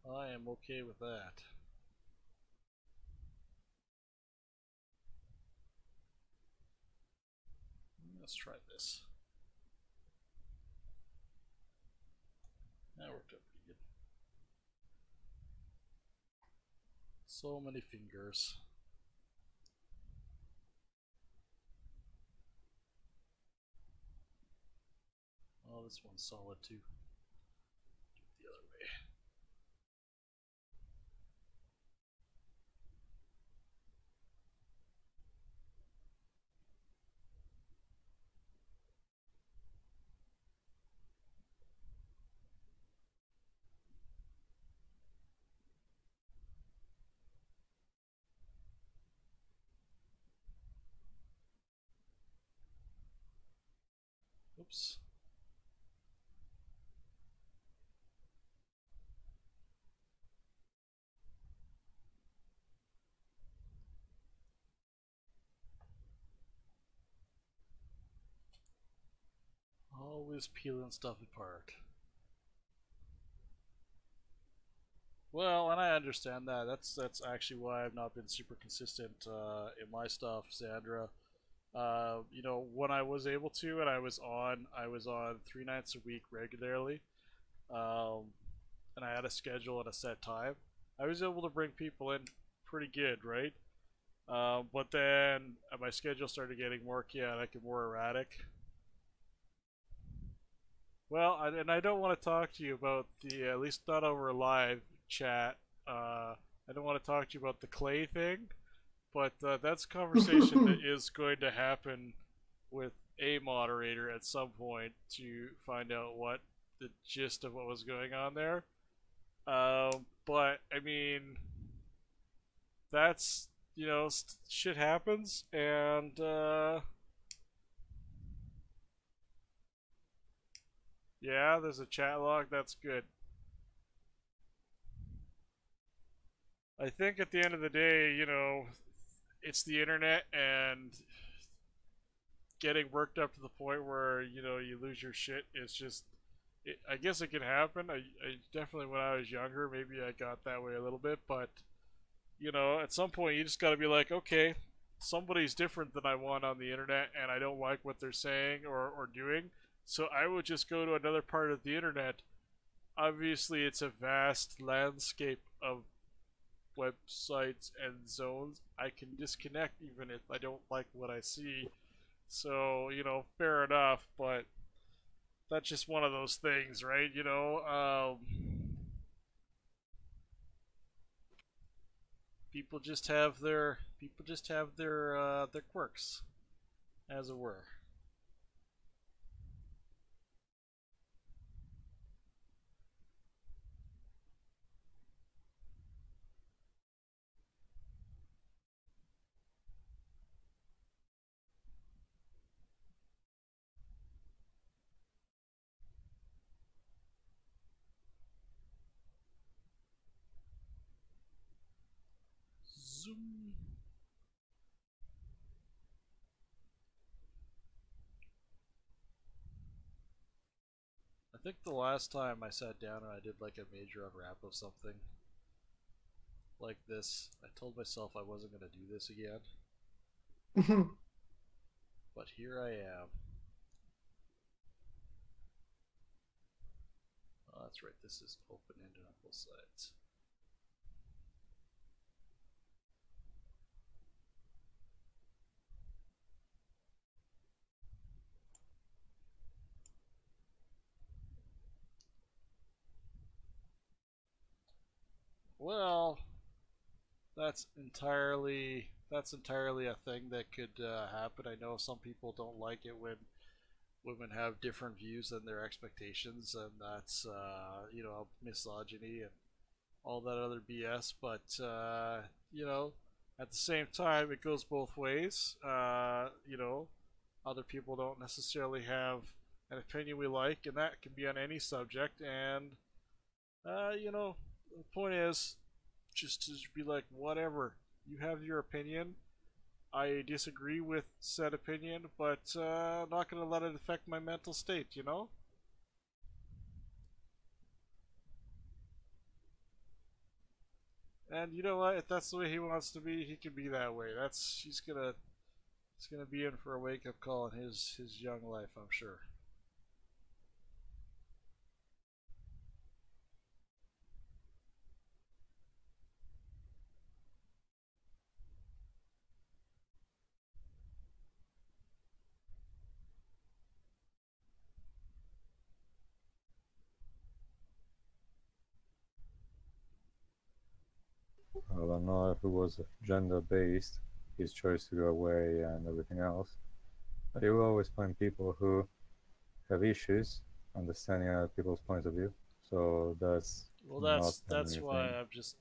S1: I am okay with that. Let's try this. That worked out pretty good. So many fingers. Oh, this one's solid too. Do it the other way. Oops. Always peeling stuff apart. Well, and I understand that. That's actually why I've not been super consistent in my stuff, Sandra. When I was able to, and I was on 3 nights a week regularly, um, and I had a schedule and a set time. I was able to bring people in pretty good, right? But then my schedule started getting more chaotic and more erratic. Well, and I don't want to talk to you about at least not over a live chat. I don't want to talk to you about the clay thing, but that's a conversation that is going to happen with a moderator at some point to find out what the gist of what was going on there. But I mean, that's shit happens, and yeah, there's a chat log. That's good. I think at the end of the day, it's the internet, and getting worked up to the point where you lose your shit is just. I guess it can happen. I definitely, when I was younger, maybe I got that way a little bit, but at some point you just got to be like, okay, somebody's different than I want on the internet, and I don't like what they're saying or doing. So I would just go to another part of the internet. Obviously, it's a vast landscape of websites and zones. I can disconnect even if I don't like what I see. So, fair enough, but that's just one of those things, right? People just have their quirks, as it were. Zoom. I think the last time I sat down and I did like a major unwrap of something like this, I told myself I wasn't going to do this again, but here I am. Oh, that's right, this is open-ended on both sides. Well, that's entirely a thing that could happen. I know some people don't like it when women have different views than their expectations, and that's misogyny and all that other BS. But at the same time, it goes both ways. Other people don't necessarily have an opinion we like, and that can be on any subject. And the point is just to be like, whatever. You have your opinion. I disagree with said opinion, but I'm not going to let it affect my mental state. And you know what? If that's the way he wants to be, he can be that way. He's gonna be in for a wake up call in his young life, I'm sure.
S4: I don't know if it was gender based, his choice to go away and everything else. But you will always find people who have issues understanding other people's points of view. So that's
S1: Well,
S4: not a
S1: that's
S4: new
S1: why
S4: thing.
S1: I'm just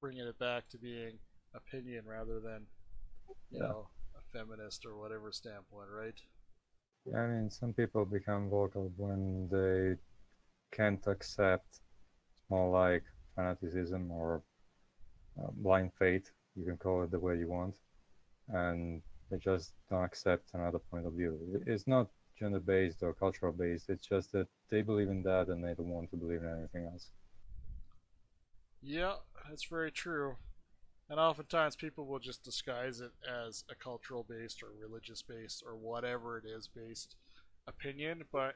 S1: bringing it back to being opinion rather than
S4: Yeah.
S1: a feminist or whatever standpoint, right?
S4: I mean, some people become vocal when they can't accept more like fanaticism or blind faith. You can call it the way you want, and they just don't accept another point of view. It's not gender based or cultural based. It's just that they believe in that and they don't want to believe in anything else.
S1: Yeah, that's very true. And oftentimes people will just disguise it as a cultural based or religious based or whatever it is based opinion, but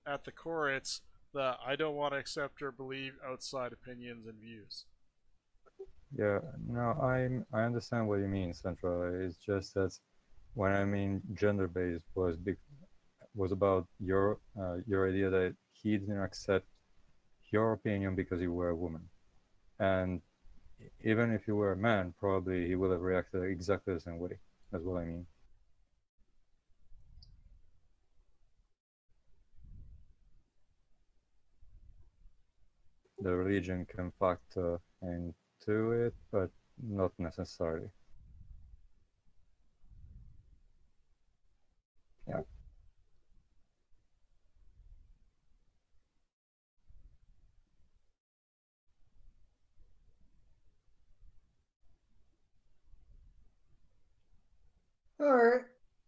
S1: at the core it's the I don't want to accept or believe outside opinions and views.
S4: Yeah, no, I understand what you mean, Central. It's just that when I mean gender based was about your idea that he didn't accept your opinion because you were a woman, and even if you were a man, probably he would have reacted exactly the same way. That's what I mean. The religion can factor into it, but not necessarily.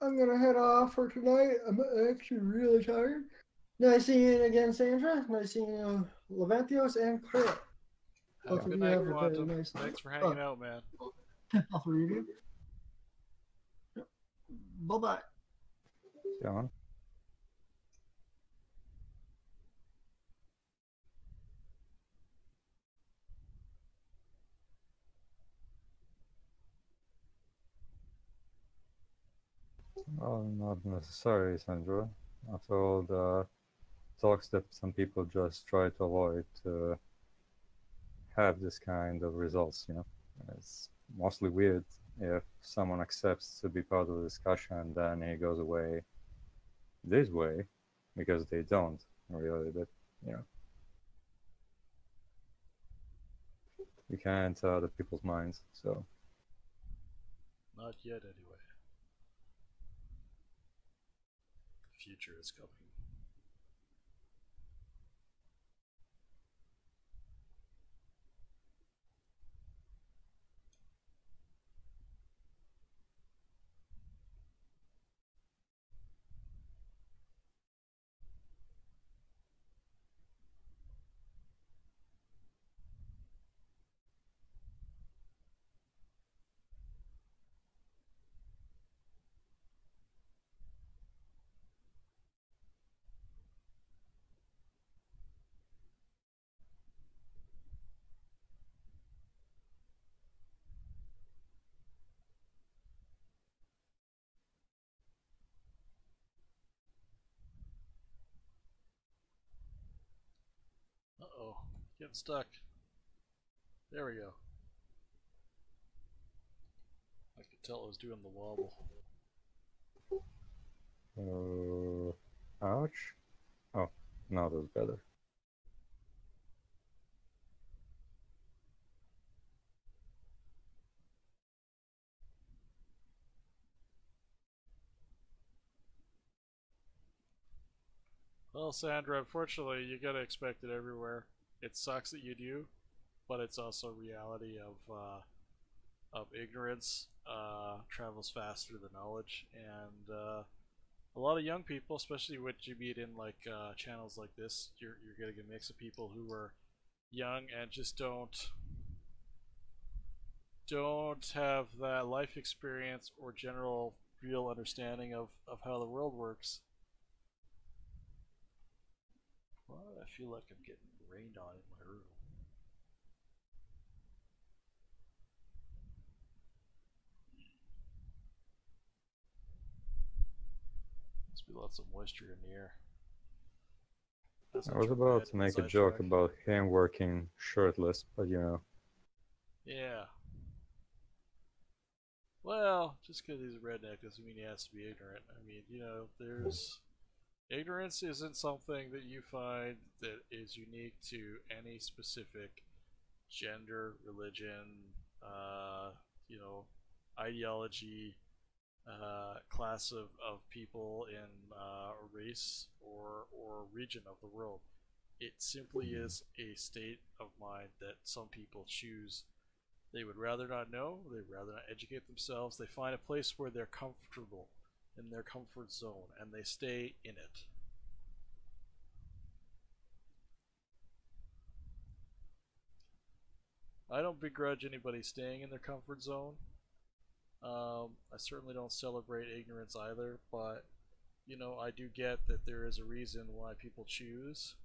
S2: I'm gonna head off for tonight. I'm actually really tired. Nice seeing you again, Sandra. Nice seeing you, Lavantholos and Cleo.
S1: Have a
S2: Both of
S1: good
S2: you
S1: night,
S2: have a very
S1: Quantum.
S2: nice night.
S1: Thanks for hanging out, man.
S2: All three of you. Bye bye.
S4: John. Well, not necessarily, Sandra. After all the talks that some people just try to avoid to have this kind of results, you know. It's mostly weird if someone accepts to be part of the discussion and then he goes away this way because they don't really, but you know. We can't enter other people's minds, so
S1: Not yet, anyway. The future is coming. Uh-oh. Getting stuck. There we go. I could tell it was doing the wobble.
S4: ouch. Oh, now that's better.
S1: Well, Sandra, unfortunately, you gotta expect it everywhere. It sucks that you do, but it's also reality of ignorance travels faster than knowledge, and a lot of young people, especially what you meet in like channels like this, you're getting a mix of people who are young and just don't have that life experience or general real understanding of how the world works. Why do I feel like I'm getting rained on in my room? Must be lots of moisture in the air.
S4: I was about to make a joke about him working shirtless, but you know.
S1: Yeah. Well, just because he's a redneck doesn't mean he has to be ignorant. I mean, you know, there's ignorance isn't something that you find that is unique to any specific gender, religion, you know, ideology, class of people in a race or region of the world. It simply is a state of mind that some people choose. They would rather not know, they'd rather not educate themselves. They find a place where they're comfortable in their comfort zone and they stay in it. I don't begrudge anybody staying in their comfort zone. I certainly don't celebrate ignorance either, but you know, I do get that there is a reason why people choose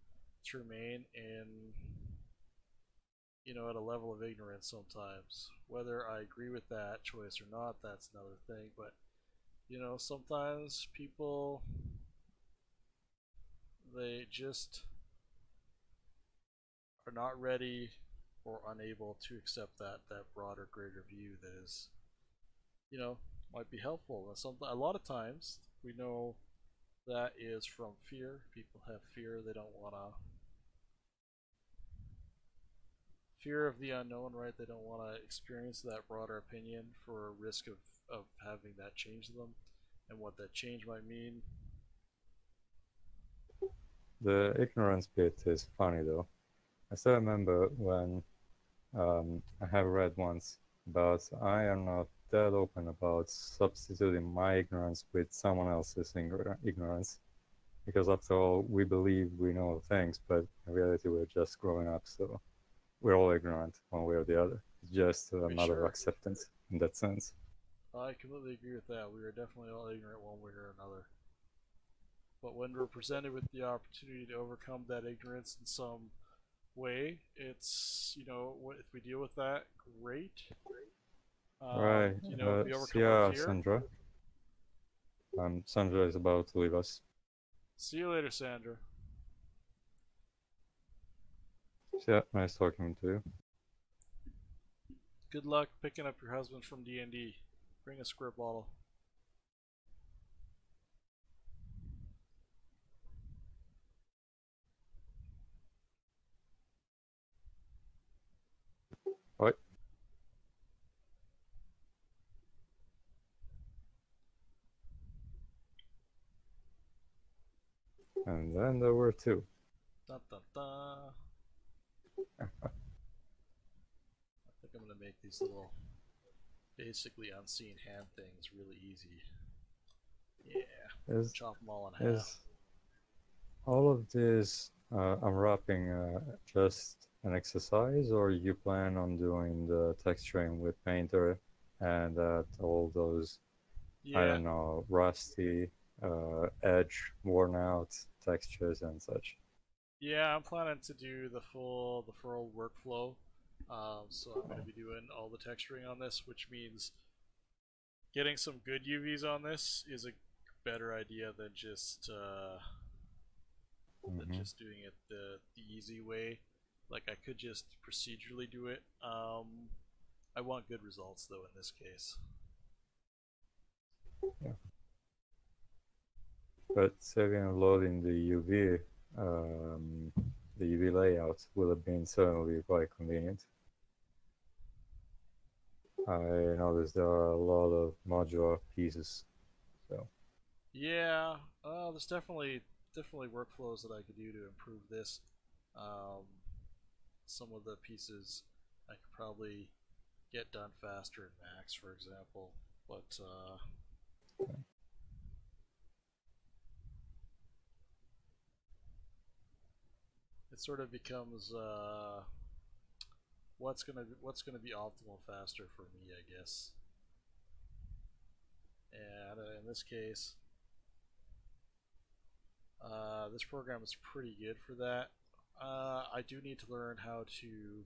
S1: to remain in, you know, at a level of ignorance sometimes. Whether I agree with that choice or not, that's another thing, but you know, sometimes people they just are not ready or unable to accept that broader, greater view that is, you know, might be helpful. And some a lot of times we know that is from fear. People have fear; they don't want to fear of the unknown, right? They don't want to experience that broader opinion for a risk of having that change them, and what that change might mean.
S4: The ignorance bit is funny though. I still remember when I have read once about I am not that open about substituting my ignorance with someone else's ignorance. Because after all, we believe we know things, but in reality, we're just growing up, so we're all ignorant one way or the other. It's just a
S1: Be
S4: matter
S1: sure.
S4: of acceptance in that sense.
S1: I completely agree with that. We are definitely all ignorant one way or another. But when we're presented with the opportunity to overcome that ignorance in some way, it's, if we deal with that, great.
S4: Right.
S1: If we
S4: See
S1: overcome our
S4: ya,
S1: fear.
S4: Sandra. Sandra is about to leave us.
S1: See you later, Sandra.
S4: See ya. Nice talking to you.
S1: Good luck picking up your husband from D&D. Bring a squirt bottle.
S4: Bye. And then there were two.
S1: Dun, dun, dun. I think I'm gonna make these little, basically unseen hand things really easy. Yeah,
S4: Is
S1: chop them all in half.
S4: all of this unwrapping just an exercise, or you plan on doing the texturing with Painter and all those, I
S1: Yeah,
S4: don't know, rusty, edge, worn out textures and such?
S1: yeah, I'm planning to do the full workflow. So I'm gonna be doing all the texturing on this, which means getting some good UVs on this is a better idea than just doing it the easy way. Like I could just procedurally do it. I want good results though in this case.
S4: Yeah. But saving and loading the UV layout will have been certainly quite convenient. I noticed there are a lot of modular pieces, so
S1: Yeah, there's definitely workflows that I could do to improve this. Um, some of the pieces I could probably get done faster in Max, for example. But it sort of becomes what's gonna be optimal faster for me, I guess. And in this case, this program is pretty good for that. I do need to learn how to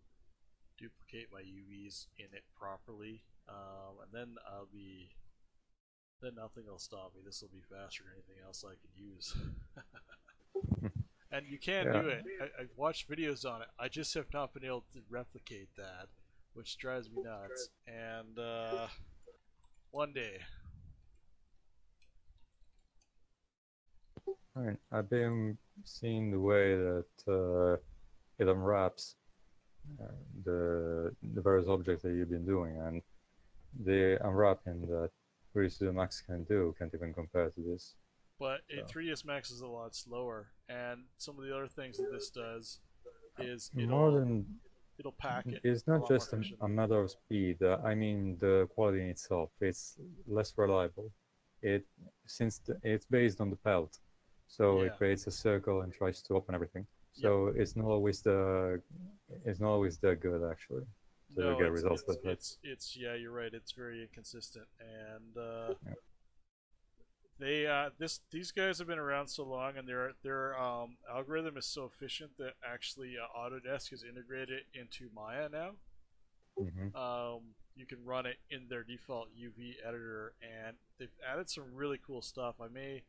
S1: duplicate my UVs in it properly, and then nothing will stop me. This will be faster than anything else I could use. And you can
S4: yeah.
S1: do it. I've watched videos on it. I just have not been able to replicate that, which drives me nuts. And one day.
S4: Right. I've been seeing the way that it unwraps uh, the various objects that you've been doing, and the unwrapping that 3D Max can do can't even compare to this.
S1: But a
S4: So
S1: 3ds Max is a lot slower, and some of the other things that this does is
S4: more than
S1: it'll pack it
S4: it's
S1: a
S4: not
S1: lot more
S4: just a
S1: efficiently.
S4: matter of speed. I mean the quality in itself. It's less reliable. It it's based on the pelt, so
S1: Yeah.
S4: it creates a circle and tries to open everything.
S1: Yep.
S4: So it's not always that good actually to
S1: No,
S4: get results with that.
S1: it's yeah, you're right. It's very inconsistent, and
S4: Yeah.
S1: these guys have been around so long, and their algorithm is so efficient that actually Autodesk has integrated it into Maya now.
S4: Mm-hmm.
S1: You can run it in their default UV editor, and they've added some really cool stuff. I may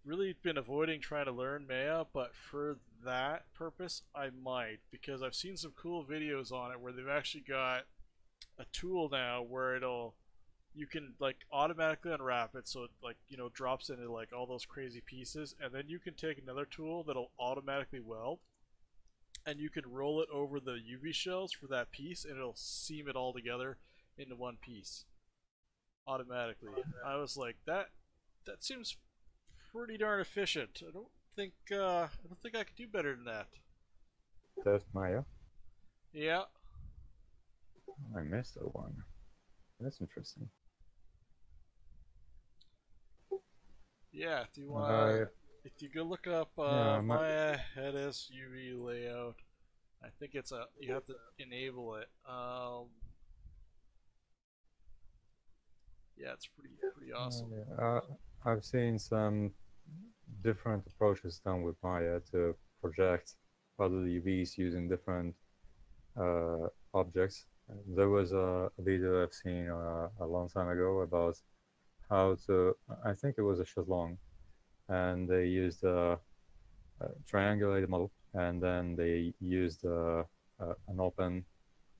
S1: really been avoiding trying to learn Maya, but for that purpose, I might, because I've seen some cool videos on it where they've actually got a tool now where you can like automatically unwrap it, so it like drops into like all those crazy pieces, and then you can take another tool that'll automatically weld, and you can roll it over the UV shells for that piece, and it'll seam it all together into one piece automatically. I was like, that seems pretty darn efficient. I don't think I could do better than that.
S4: That's Maya.
S1: Yeah.
S4: I missed that one. That's interesting.
S1: Yeah, if you
S4: I
S1: if you go look up
S4: yeah,
S1: Maya Hedis UV layout, I think it's a you have to enable it. Yeah, it's pretty awesome.
S4: yeah, I've seen some different approaches done with Maya to project other UVs using different objects. There was a video I've seen a long time ago about how to, I think it was a Shazlong, and they used a triangulated model, and then they used an open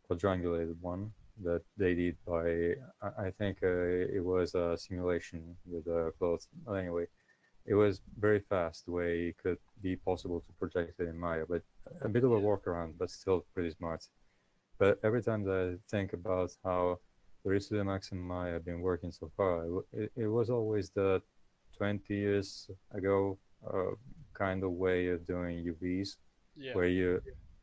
S4: quadrangulated one that they did by, I think it was a simulation with clothes. But anyway, it was very fast the way it could be possible to project it in Maya, but a bit of a
S1: Yeah.
S4: workaround, but still pretty smart. But every time that I think about how the Residuum Max and Maya have been working so far, it was always the 20 years ago kind of way of doing UVs,
S1: Yeah.
S4: where you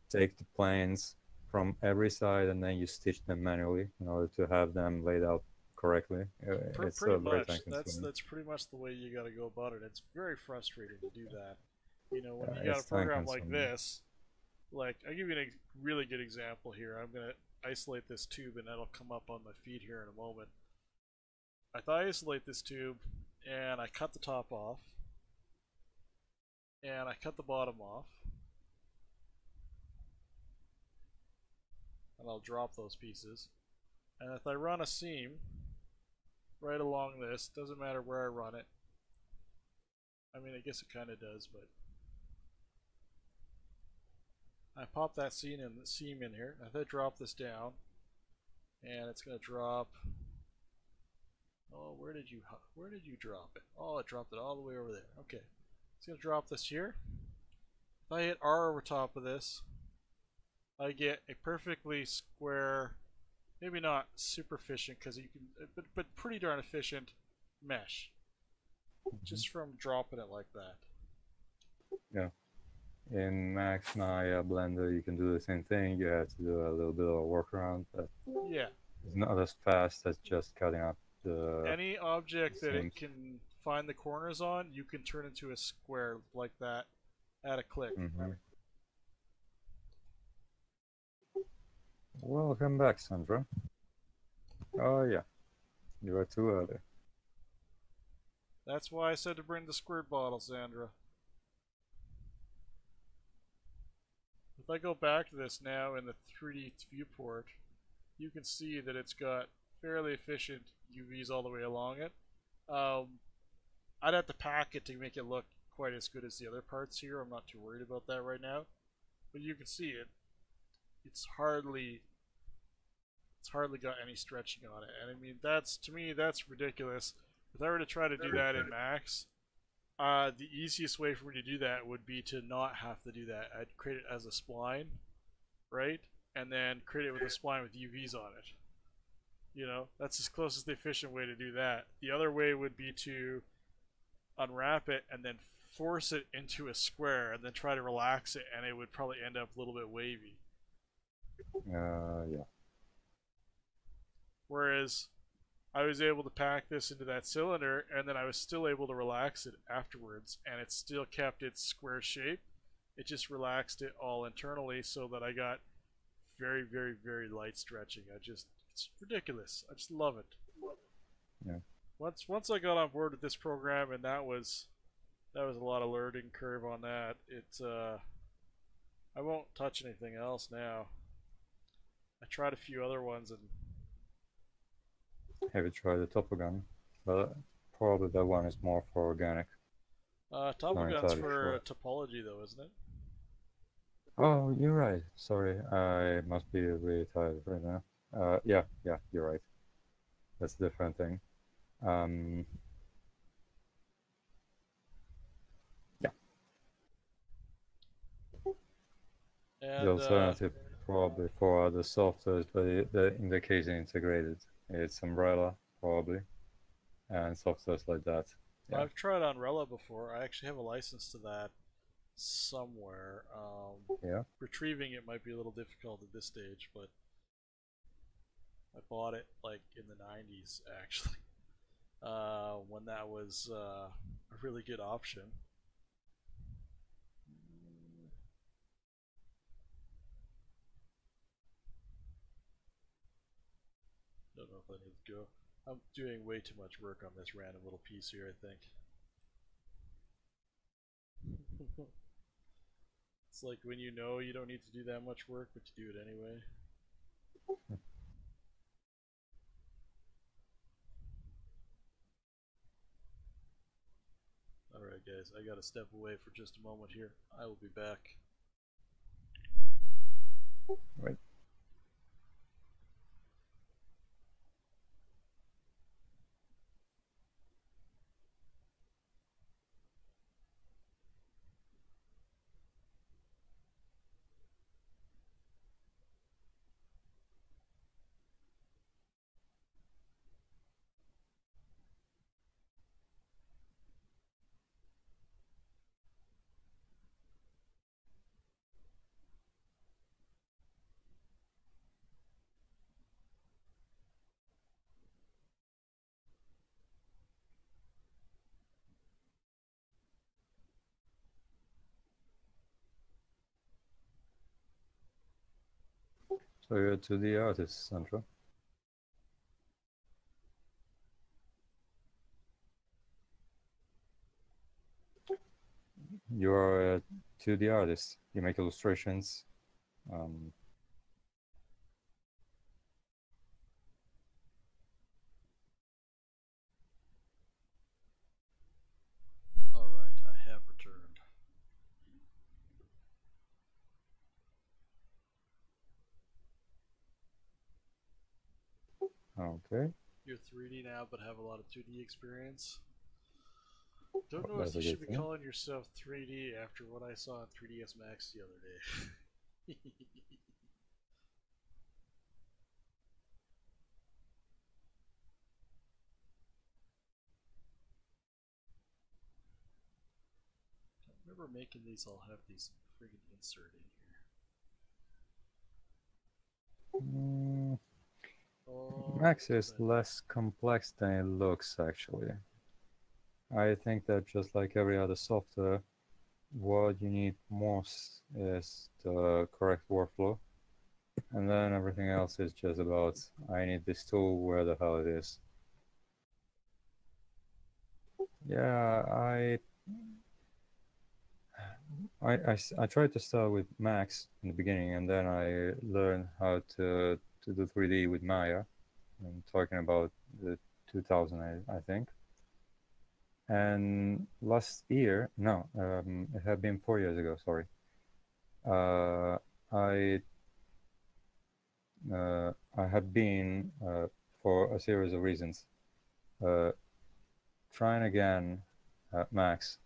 S4: take the planes from every side and then you stitch them manually in order to have them laid out correctly. It's
S1: Pretty
S4: very
S1: much.
S4: time consuming.
S1: That's pretty much the way you got to go about it. It's very frustrating to do that. You know, when you got a
S4: It's time
S1: program like
S4: consuming.
S1: this, like I'll give you a really good example here. I'm gonna isolate this tube, and that'll come up on my feed here in a moment. If I isolate this tube, and I cut the top off, and I cut the bottom off, and I'll drop those pieces. And if I run a seam right along this, doesn't matter where I run it. I mean, I guess it kind of does, but I pop that seam in here. If I drop this down, and it's gonna drop. Oh, where did you drop it? Oh, it dropped it all the way over there. Okay, it's gonna drop this here. If I hit R over top of this, I get a perfectly square, maybe not super efficient because you can, but pretty darn efficient mesh just from dropping it like that.
S4: Yeah. In Max Maya Blender, you can do the same thing. You have to do a little bit of a workaround, but
S1: Yeah.
S4: it's not as fast as just cutting up the
S1: Any object that
S4: seams.
S1: it can find the corners on, you can turn into a square like that at a click.
S4: Welcome back, Sandra. Oh yeah, you are too early.
S1: That's why I said to bring the squirt bottle, Sandra. If I go back to this now in the 3D viewport, you can see that it's got fairly efficient UVs all the way along it. I'd have to pack it to make it look quite as good as the other parts here. I'm not too worried about that right now. But you can see it. It's hardly got any stretching on it. And I mean, to me, that's ridiculous. If I were to try to do that in Max, the easiest way for me to do that would be to not have to do that. I'd create it as a spline, right? And then create it with a spline with UVs on it. You know, that's as close as the efficient way to do that. The other way would be to unwrap it and then force it into a square and then try to relax it, and it would probably end up a little bit wavy.
S4: Yeah.
S1: Whereas I was able to pack this into that cylinder, and then I was still able to relax it afterwards, and it still kept its square shape. It just relaxed it all internally so that I got very, very, very light stretching. It's ridiculous. I just love it.
S4: Yeah.
S1: Once I got on board with this program, and that was a lot of learning curve on that. I won't touch anything else now. I tried a few other ones, and
S4: Have you tried the Topogun? But probably that one is more for organic.
S1: Top
S4: Not
S1: Gun's
S4: entirely
S1: for
S4: sure.
S1: topology though, isn't it?
S4: Oh, you're right. Sorry, I must be really tired right now. Yeah, you're right. That's a different thing. Yeah, the
S1: And
S4: alternative probably for other softwares, but in the case integrated, it's Umbrella probably, and softwares like that. Yeah.
S1: I've tried Unrella before. I actually have a license to that somewhere.
S4: Yeah.
S1: Retrieving it might be a little difficult at this stage, but I bought it like in the 90s actually, when that was a really good option. Don't know if I need to go. I'm doing way too much work on this random little piece here, I think. It's like when you know you don't need to do that much work, but you do it anyway. Alright, guys, I gotta step away for just a moment here. I will be back.
S4: Right. So you're a 2D artist, Sandra. You are a 2D artist. You make illustrations. Um,
S1: Alright, I have returned.
S4: okay.
S1: You're 3D now, but have a lot of 2D experience. Don't know
S4: That's
S1: if
S4: a
S1: you should
S4: good
S1: be
S4: thing.
S1: calling yourself 3D after what I saw on 3DS Max the other day. I remember making these all have these friggin' insert in here.
S4: Mm,
S1: Oh,
S4: Max
S1: look at
S4: is
S1: that.
S4: less complex than it looks, actually. I think that just like every other software, what you need most is the correct workflow, and then everything else is just about I need this tool, where the hell it is. Yeah, I tried to start with Max in the beginning, and then I learned how to do 3D with Maya. I'm talking about the 2000, I think. And last year, no, it had been 4 years ago. Sorry. Uh, I I had been for a series of reasons uh, trying again at Max,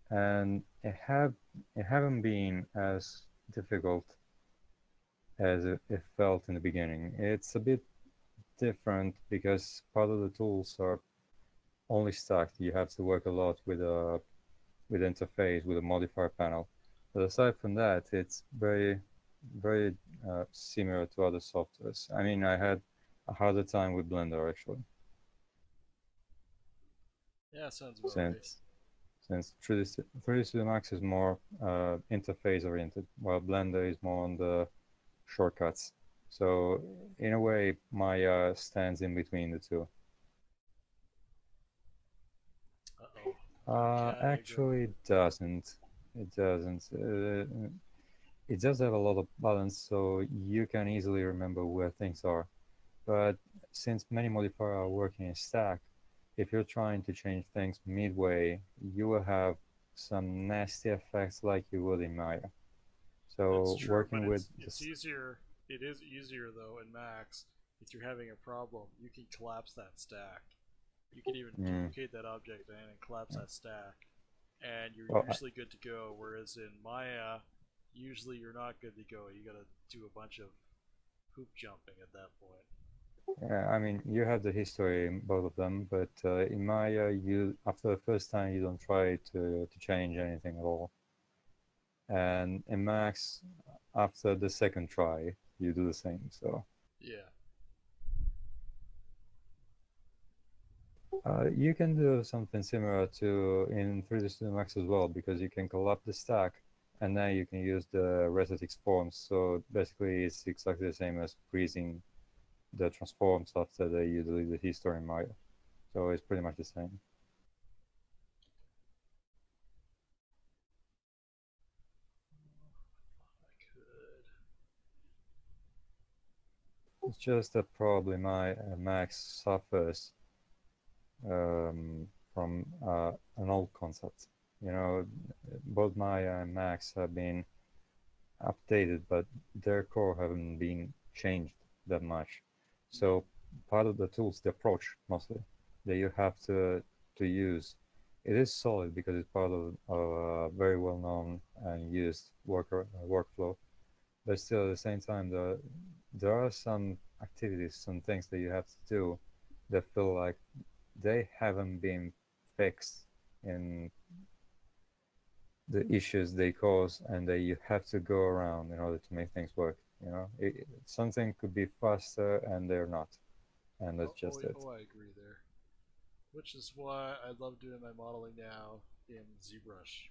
S4: and it haven't been as difficult as it felt in the beginning. It's a bit different because part of the tools are only stacked. You have to work a lot with interface, with a modifier panel. But aside from that, it's very similar to other softwares. I mean, I had a harder time with Blender actually,
S1: Yeah, sounds about right.
S4: since 3D Studio Max is more interface oriented, while Blender is more on the shortcuts. So in a way, Maya stands in between the two.
S1: Uh-oh. Uncanny
S4: Actually,
S1: ability.
S4: it doesn't. It doesn't. It does have a lot of balance, so you can easily remember where things are. But since many modifiers are working in stack, if you're trying to change things midway, you will have some nasty effects like you would in Maya.
S1: That's
S4: So
S1: true, but
S4: working with
S1: it's
S4: this,
S1: easier. It is easier though in Max. If you're having a problem, you can collapse that stack. You can even
S4: mm,
S1: duplicate that object and collapse that stack, and you're
S4: well,
S1: usually good to go. Whereas in Maya, usually you're not good to go. You gotta do a bunch of hoop jumping at that point.
S4: I mean, you have the history in both of them, but in Maya, you after the first time you don't try to change anything at all, and in Max, after the second try, you do the same. So
S1: Yeah.
S4: You can do something similar to in 3D Studio Max as well, because you can collapse the stack and then you can use the resetics forms. So basically it's exactly the same as freezing the transforms after they you delete the history in Maya. So it's pretty much the same.
S1: I could.
S4: It's just that probably my Max suffers from an old concept. You know, both Maya and Max have been updated, but their core haven't been changed that much. So part of the tools, the approach mostly that you have to use, it is solid because it's part of a very well known and used workflow. But still, at the same time, there are some activities, some things that you have to do that feel like they haven't been fixed in the issues they cause, and that you have to go around in order to make things work. You know, something could be faster and they're not, and that's just it.
S1: I agree there. Which is why I love doing my modeling now in ZBrush.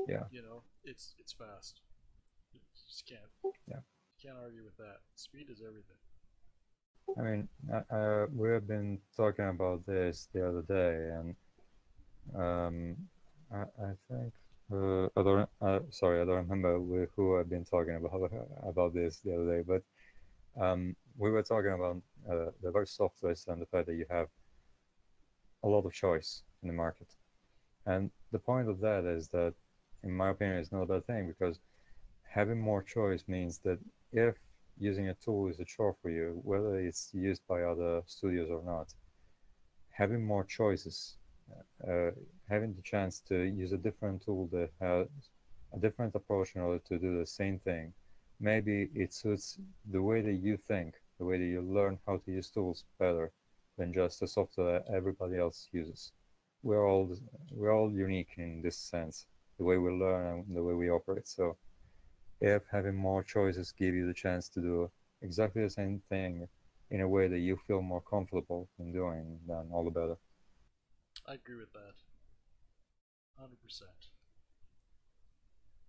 S4: Yeah.
S1: You know, it's fast. You just can't.
S4: Yeah.
S1: You can't argue with that. Speed is everything.
S4: I mean, we have been talking about this the other day, and I think sorry, I don't remember with who I've been talking about this the other day, but we were talking about the very softwares and the fact that you have a lot of choice in the market. And the point of that is that, in my opinion, it's not a bad thing, because having more choice means that if using a tool is a chore for you, whether it's used by other studios or not, having more choices, uh, having the chance to use a different tool that has a different approach in order to do the same thing, maybe it suits the way that you think, the way that you learn how to use tools better than just the software that everybody else uses. We're all we're all unique in this sense, the way we learn and the way we operate. So if having more choices give you the chance to do exactly the same thing in a way that you feel more comfortable in doing, then all the better.
S1: I agree with that. 100%.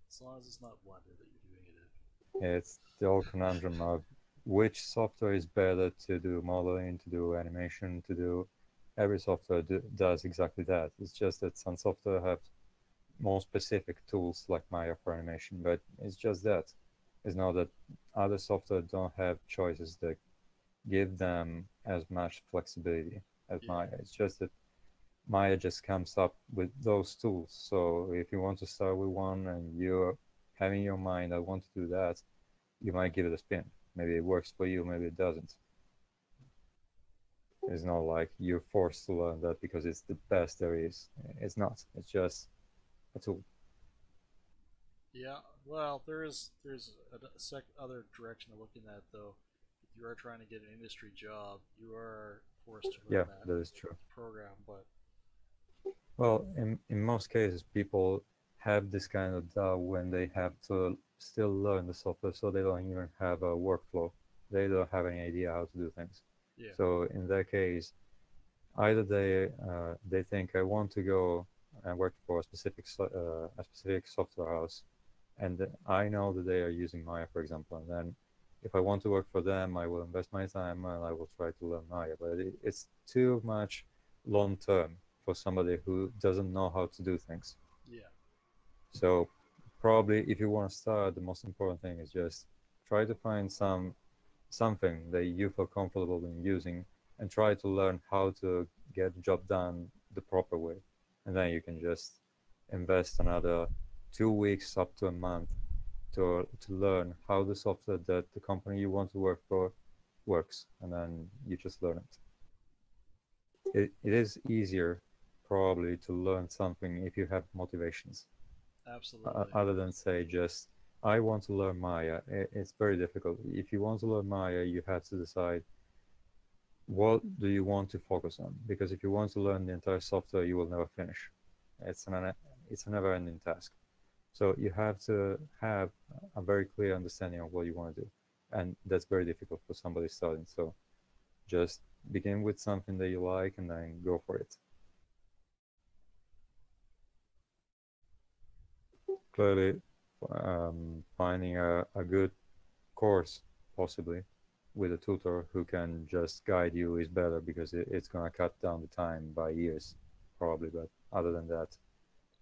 S1: As long as it's not Blender that you're doing it in.
S4: It's the old conundrum of which software is better to do modeling, to do animation, to do. Every software does exactly that. It's just that some software have more specific tools like Maya for animation, but it's just that. It's not that other software don't have choices that give them as much flexibility as
S1: Yeah.
S4: Maya. It's just that Maya just comes up with those tools. So if you want to start with one and you're having in your mind, I want to do that, you might give it a spin. Maybe it works for you, maybe it doesn't. It's not like you're forced to learn that because it's the best there is. It's not. It's just a tool.
S1: Yeah. Well, there's other direction of looking at it, though. If you are trying to get an industry job, you are forced to learn
S4: Yeah,
S1: that
S4: that is true.
S1: program. But
S4: Well, in most cases, people have this kind of doubt when they have to still learn the software, so they don't even have a workflow. They don't have any idea how to do things.
S1: yeah,
S4: So in that case, either they think I want to go and work for a specific software house, and I know that they are using Maya, for example, and then if I want to work for them, I will invest my time and I will try to learn Maya. But it's too much long term for somebody who doesn't know how to do things.
S1: yeah,
S4: So probably if you want to start, the most important thing is just try to find something that you feel comfortable in using, and try to learn how to get the job done the proper way. And then you can just invest another 2 weeks up to a month to learn how the software that the company you want to work for works, and then you just learn it. It is easier probably to learn something if you have motivations,
S1: absolutely.
S4: other than say just I want to learn Maya. It's very difficult. If you want to learn Maya, you have to decide what do you want to focus on, because if you want to learn the entire software, you will never finish. It's a never-ending task. So you have to have a very clear understanding of what you want to do, and that's very difficult for somebody starting. So Just begin with something that you like and then go for it. Clearly, finding a good course, possibly, with a tutor who can just guide you is better because it's going to cut down the time by years, probably. But other than that,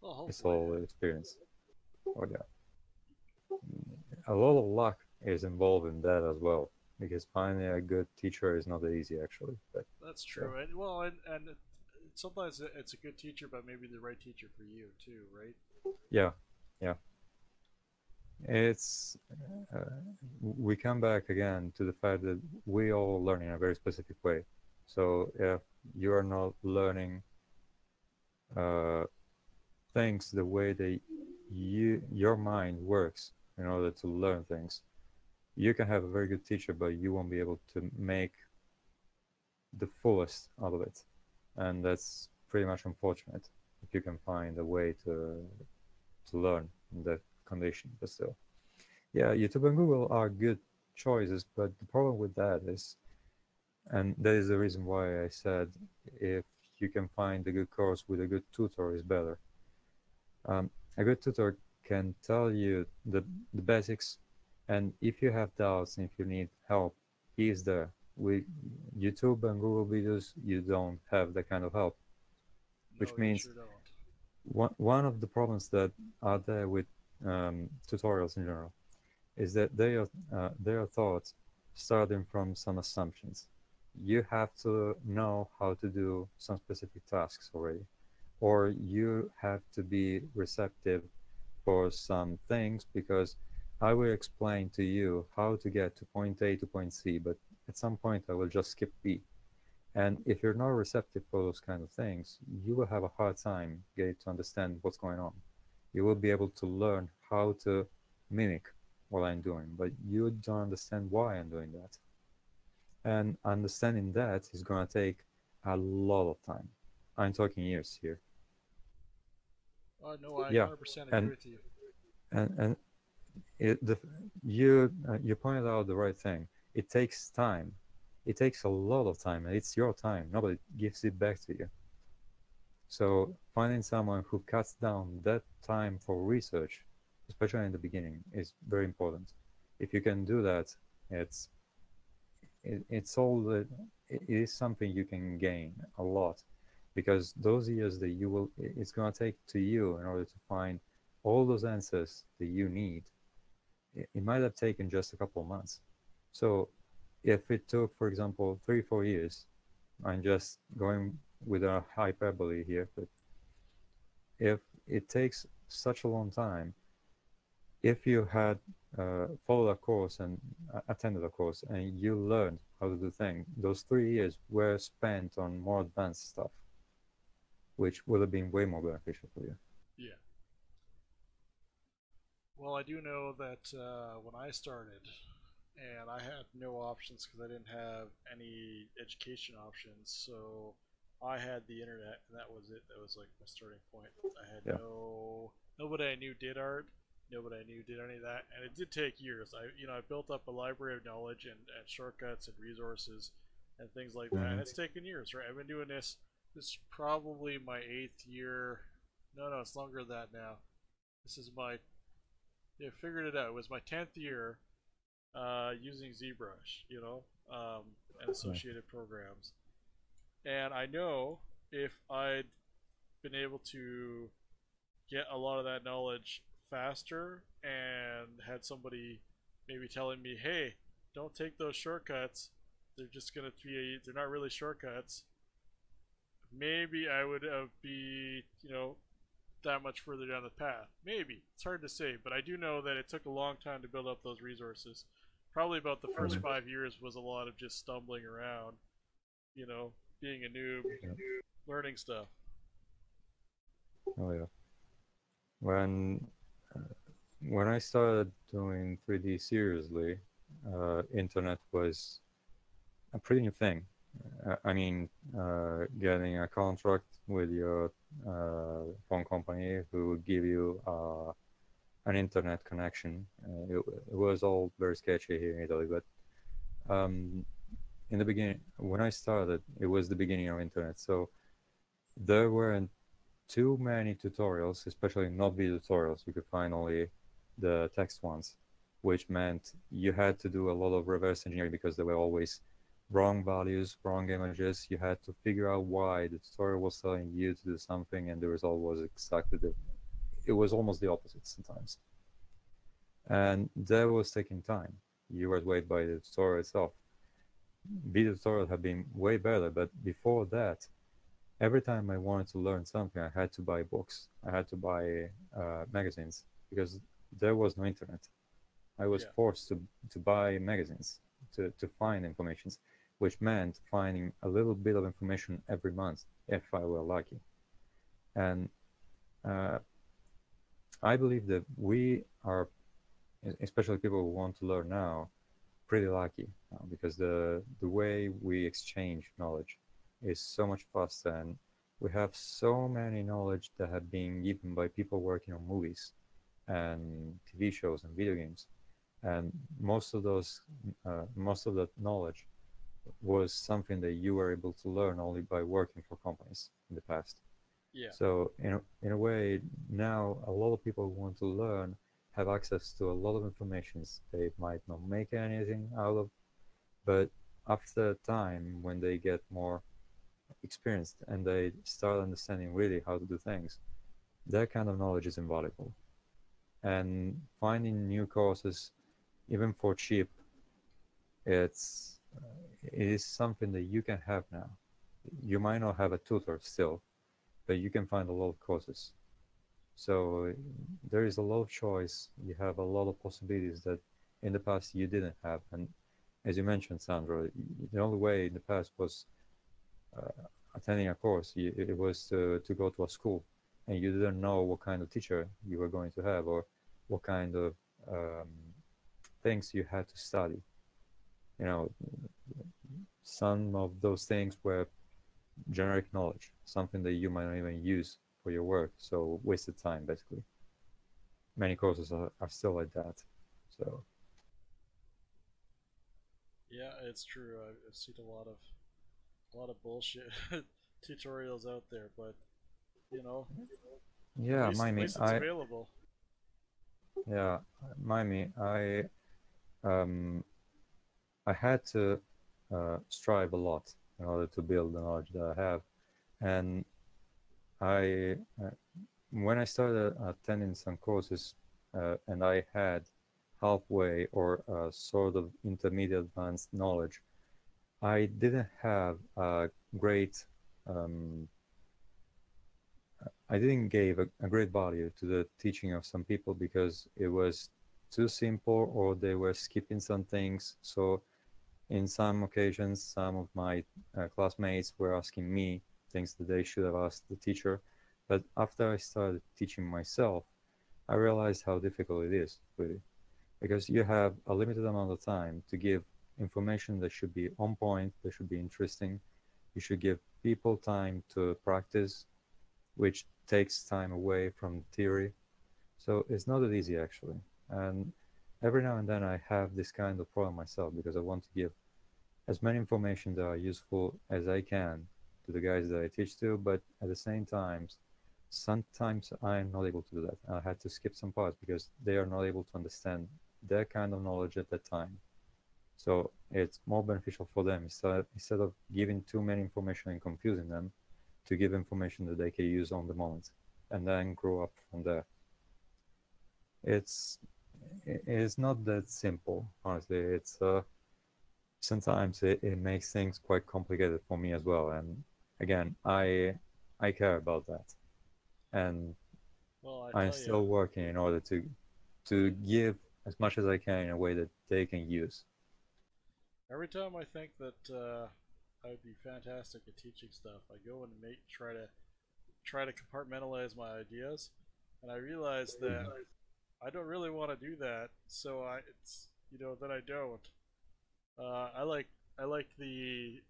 S1: Well,
S4: it's
S1: hopefully.
S4: all experience. Oh, yeah. A lot of luck is involved in that as well because finding a good teacher is not easy, actually. But
S1: That's
S4: yeah,
S1: true. And well, and sometimes it's a good teacher, but maybe the right teacher for you too, right?
S4: yeah, yeah. It's we come back again to the fact that we all learn in a very specific way. So if you are not learning uh, things the way that your mind works in order to learn things, you can have a very good teacher, but you won't be able to make the fullest out of it, and that's pretty much unfortunate. If you can find a way to learn in that condition, but still. Yeah, YouTube and Google are good choices, but the problem with that is, and that is the reason why I said if you can find a good course with a good tutor is better. A good tutor can tell you the basics, and if you have doubts and if you need help, he is there. With YouTube and Google videos, you don't have that kind of help, which
S1: No, you
S4: means
S1: sure don't.
S4: one of the problems that are there with tutorials in general is that they are thought starting from some assumptions. You have to know how to do some specific tasks already, or you have to be receptive for some things because I will explain to you how to get to point A to point C, but at some point I will just skip B. And if you're not receptive for those kind of things, you will have a hard time getting to understand what's going on. You will be able to learn how to mimic what I'm doing, but you don't understand why I'm doing that. And understanding that is going to take a lot of time. I'm talking years here.
S1: Oh no, I
S4: Yeah,
S1: 100% agree
S4: and
S1: with you.
S4: and you pointed out the right thing. It takes time. It takes a lot of time, and it's your time. Nobody gives it back to you. So finding someone who cuts down that time for research, especially in the beginning, is very important. If you can do that, it's it's all that it is something you can gain a lot, because those years that you will it's going to take to you in order to find all those answers that you need. It might have taken just a couple of months. So if it took, for example, 3 4 years, I'm just going with a hyperbole here, but if it takes such a long time, if you had followed a course and attended a course and you learned how to do things, those 3 years were spent on more advanced stuff, which would have been way more beneficial for you.
S1: Yeah. Well, I do know that when I started, and I had no options because I didn't have any education options, so I had the internet, and that was it. That was like my starting point. I had
S4: Yeah.
S1: nobody I knew did art, nobody I knew did any of that, and it did take years. I built up a library of knowledge and shortcuts and resources and things like that, and
S4: Mm-hmm.
S1: it's taken years. Right, I've been doing this. This is probably my 8th year. No, it's longer than that now. This is my yeah, figured it out. It was my 10th year using ZBrush, and
S4: Yeah.
S1: associated programs. And I know if I'd been able to get a lot of that knowledge faster and had somebody maybe telling me, hey, don't take those shortcuts. They're just going to they're not really shortcuts. Maybe I would be, that much further down the path. Maybe. It's hard to say, but I do know that it took a long time to build up those resources. Probably about the first
S4: Mm-hmm.
S1: 5 years was a lot of just stumbling around, being a noob,
S4: Yeah.
S1: learning stuff.
S4: Oh yeah. When uh, when I started doing 3D seriously, internet was a pretty new thing. I mean, getting a contract with your phone company who would give you an internet connection. It was all very sketchy here in Italy, but um, in the beginning, when I started, it was the beginning of internet, so there weren't too many tutorials, especially not video tutorials. You could find only the text ones, which meant you had to do a lot of reverse engineering because there were always wrong values, wrong images. You had to figure out why the tutorial was telling you to do something and the result was exactly the, it was almost the opposite sometimes. And that was taking time. You were weighed by the tutorial itself. Video tutorials have been way better, but before that, every time I wanted to learn something, I had to buy books. I had to buy magazines because there was no internet. I was
S1: Yeah.
S4: forced to buy magazines to find information, which meant finding a little bit of information every month if I were lucky. And uh, I believe that we are, especially people who want to learn now, pretty lucky because the way we exchange knowledge is so much faster, and we have so many knowledge that have been given by people working on movies and TV shows and video games, and most of that knowledge was something that you were able to learn only by working for companies in the past.
S1: Yeah.
S4: So in a way, now a lot of people who want to learn have access to a lot of information they might not make anything out of, but after time, when they get more experienced and they start understanding really how to do things, that kind of knowledge is invaluable. And finding new courses, even for cheap, it is something that you can have now. You might not have a tutor still, but you can find a lot of courses. So there is a lot of choice. You have a lot of possibilities that in the past you didn't have. And as you mentioned, Sandra, the only way in the past was attending a course. It was to go to a school, and you didn't know what kind of teacher you were going to have or what kind of um, things you had to study. You know, some of those things were generic knowledge, something that you might not even use for your work, so wasted time basically. Many courses are still like that. So
S1: Yeah, it's true. I've seen a lot of bullshit tutorials out there, but you know,
S4: yeah,
S1: at
S4: Mimi,
S1: least it's available.
S4: yeah, Mimi, um, I had to strive a lot in order to build the knowledge that I have, and I when I started attending some courses, and I had halfway or sort of intermediate advanced knowledge, I didn't have a great, um, I didn't give a great value to the teaching of some people because it was too simple or they were skipping some things. So in some occasions, some of my classmates were asking me things that they should have asked the teacher. But after I started teaching myself, I realized how difficult it is, really, because you have a limited amount of time to give information that should be on point, that should be interesting. You should give people time to practice, which takes time away from theory. So it's not that easy, actually. And every now and then I have this kind of problem myself because I want to give as many information that are useful as I can to the guys that I teach to, but at the same time, sometimes I'm not able to do that. I had to skip some parts because they are not able to understand that kind of knowledge at that time. So it's more beneficial for them instead of giving too many information and confusing them, to give information that they can use on the moment and then grow up from there. It's it's not that simple, honestly. It's sometimes it makes things quite complicated for me as well. And again, I care about that, and
S1: Well, I
S4: I'm
S1: tell you,
S4: still working in order to give as much as I can in a way that they can use.
S1: every time I think that I would be fantastic at teaching stuff, I go and try to compartmentalize my ideas, and I realize that I don't really want to do that. So it's that I don't. I like the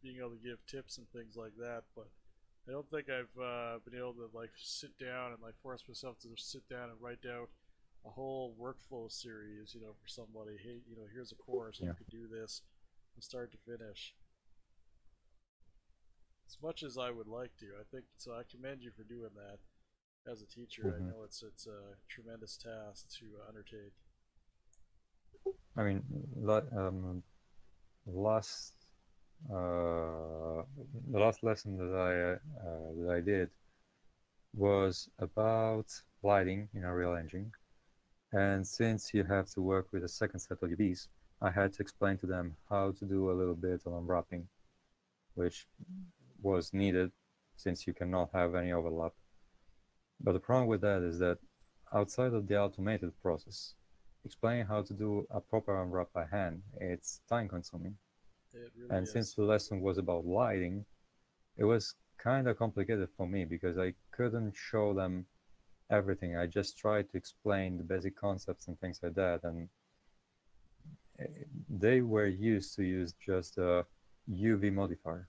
S1: being able to give tips and things like that, but I don't think I've been able to like sit down and like force myself to sit down and write down a whole workflow series, for somebody. Hey, here's a course, and
S4: Yeah.
S1: you could do this. from start to finish. As much as I would like to, I think so. I commend you for doing that. As a teacher, I
S4: Hmm.
S1: know it's a tremendous task to undertake.
S4: I mean, last uh, the last lesson that I did was about lighting in a real engine. And since you have to work with a second set of UVs, I had to explain to them how to do a little bit of unwrapping, which was needed since you cannot have any overlap. But the problem with that is that outside of the automated process, explaining how to do a proper unwrap by hand, it's time consuming.
S1: It really
S4: And since
S1: is.
S4: the lesson was about lighting, it was kind of complicated for me because I couldn't show them everything. I just tried to explain the basic concepts and things like that. And they were used to use just a UV modifier.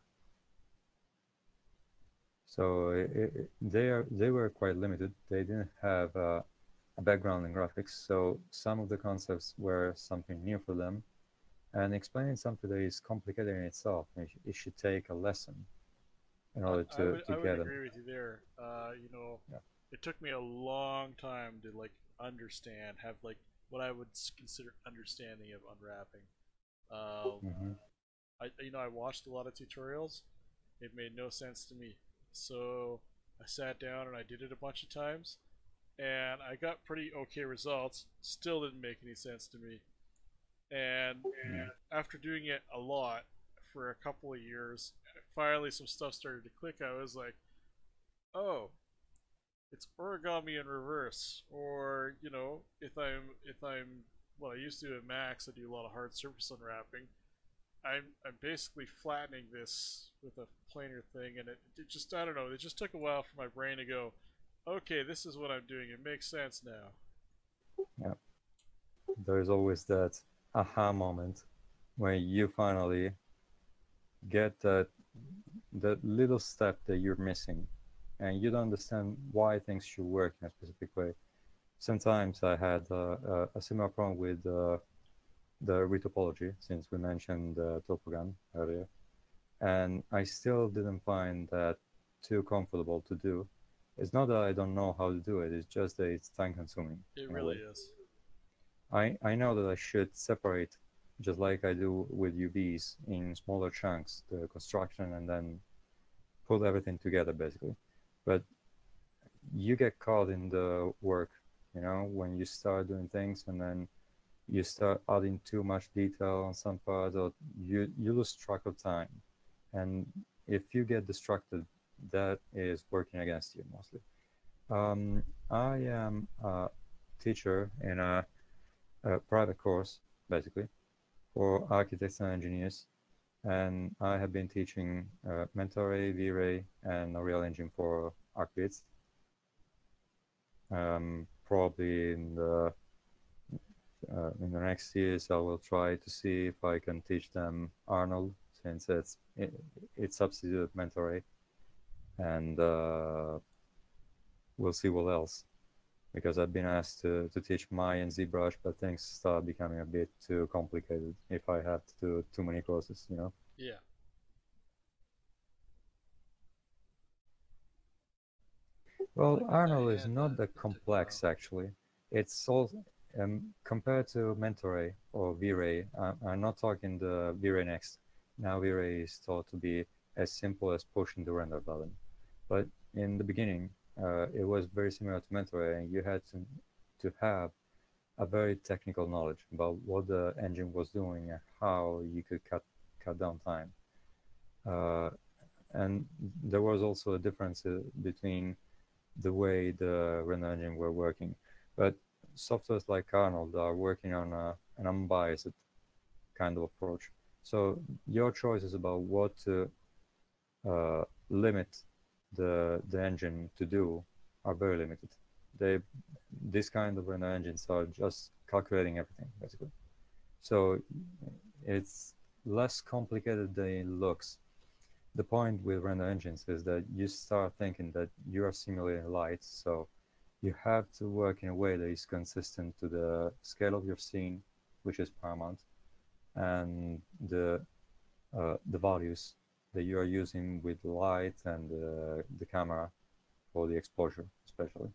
S4: So they were quite limited. They didn't have a background in graphics, so some of the concepts were something new for them. And explaining something that is complicated in itself, it should take a lesson in order to
S1: I would
S4: get them.
S1: agree with you there.
S4: Yeah.
S1: It took me a long time to like understand, have like what I would consider understanding of unwrapping. Um,
S4: Hmm.
S1: I watched a lot of tutorials. It made no sense to me. So I sat down and I did it a bunch of times, and I got pretty okay results. Still didn't make any sense to me. And after doing it a lot for a couple of years, finally some stuff started to click. I was like, oh, it's origami in reverse. Or if I'm well, I used to do at Max. I do a lot of hard surface unwrapping. I'm basically flattening this with a planer thing, and it just, I don't know. It just took a while for my brain to go, okay, this is what I'm doing. It makes sense now.
S4: Yeah, there is always that aha moment when you finally get that little step that you're missing, and you don't understand why things should work in a specific way. Sometimes I had a similar problem with the retopology, since we mentioned topogram earlier, and I still didn't find that too comfortable to do. It's not that I don't know how to do it, it's just that it's time consuming
S1: It
S4: in a way.
S1: really is.
S4: I know that I should separate, just like I do with UVs, in smaller chunks, the construction, and then put everything together basically. But you get caught in the work, when you start doing things and then you start adding too much detail on some parts, or you lose track of time. And if you get distracted, that is working against you mostly. I am a teacher in a private course, basically, for architects and engineers. And I have been teaching Mentor-Ray, V-Ray, and Unreal Engine for architects. Probably in the next years, I will try to see if I can teach them Arnold, since it's substituted Mentor-Ray, and we'll see what else. Because I've been asked to teach Maya and ZBrush, but things start becoming a bit too complicated if I have to do too many courses.
S1: Yeah.
S4: Well,
S1: Like
S4: Arnold
S1: I
S4: is
S1: had
S4: not that
S1: it took a while.
S4: complex actually. It's all compared to Mentor-Ray or V-Ray. I'm not talking the V-Ray Next. Now V-Ray is thought to be as simple as pushing the render button. But in the beginning, it was very similar to Mentor-Ray, and you had to have a very technical knowledge about what the engine was doing and how you could cut down time. Uh, and there was also a difference between the way the render engine were working. But softwares like Arnold are working on an unbiased kind of approach. So your choices about what to limit the engine to do are very limited. This kind of render engines are just calculating everything basically. So it's less complicated than it looks. The point with render engines is that you start thinking that you are simulating light, so you have to work in a way that is consistent to the scale of your scene, which is paramount, and the values that you are using with light and the camera for the exposure, especially.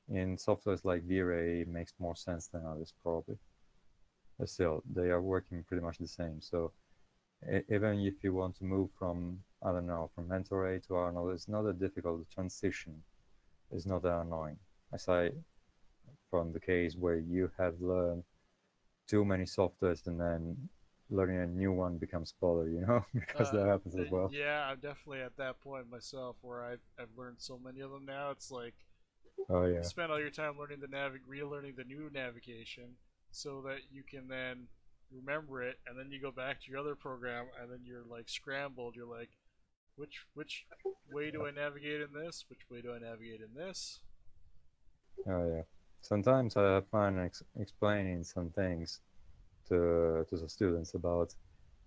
S4: In softwares like V-Ray, it makes more sense than others, probably. But still, they are working pretty much the same. So even if you want to move from, I don't know, from Mentor A to Arnold, it's not a difficult transition. It's not that annoying. Aside from the case where you have learned too many softwares and then learning a new one becomes bother, you know, because that happens as well.
S1: Yeah, I'm definitely at that point myself where I've learned so many of them now. It's like
S4: Oh
S1: you
S4: yeah.
S1: spend all your time learning the relearning the new navigation, so that you can then remember it, and then you go back to your other program, and then you're like scrambled. You're like, which way do I navigate in this? Which way do I navigate in this?
S4: Oh yeah. Sometimes I have fun explaining some things to the students about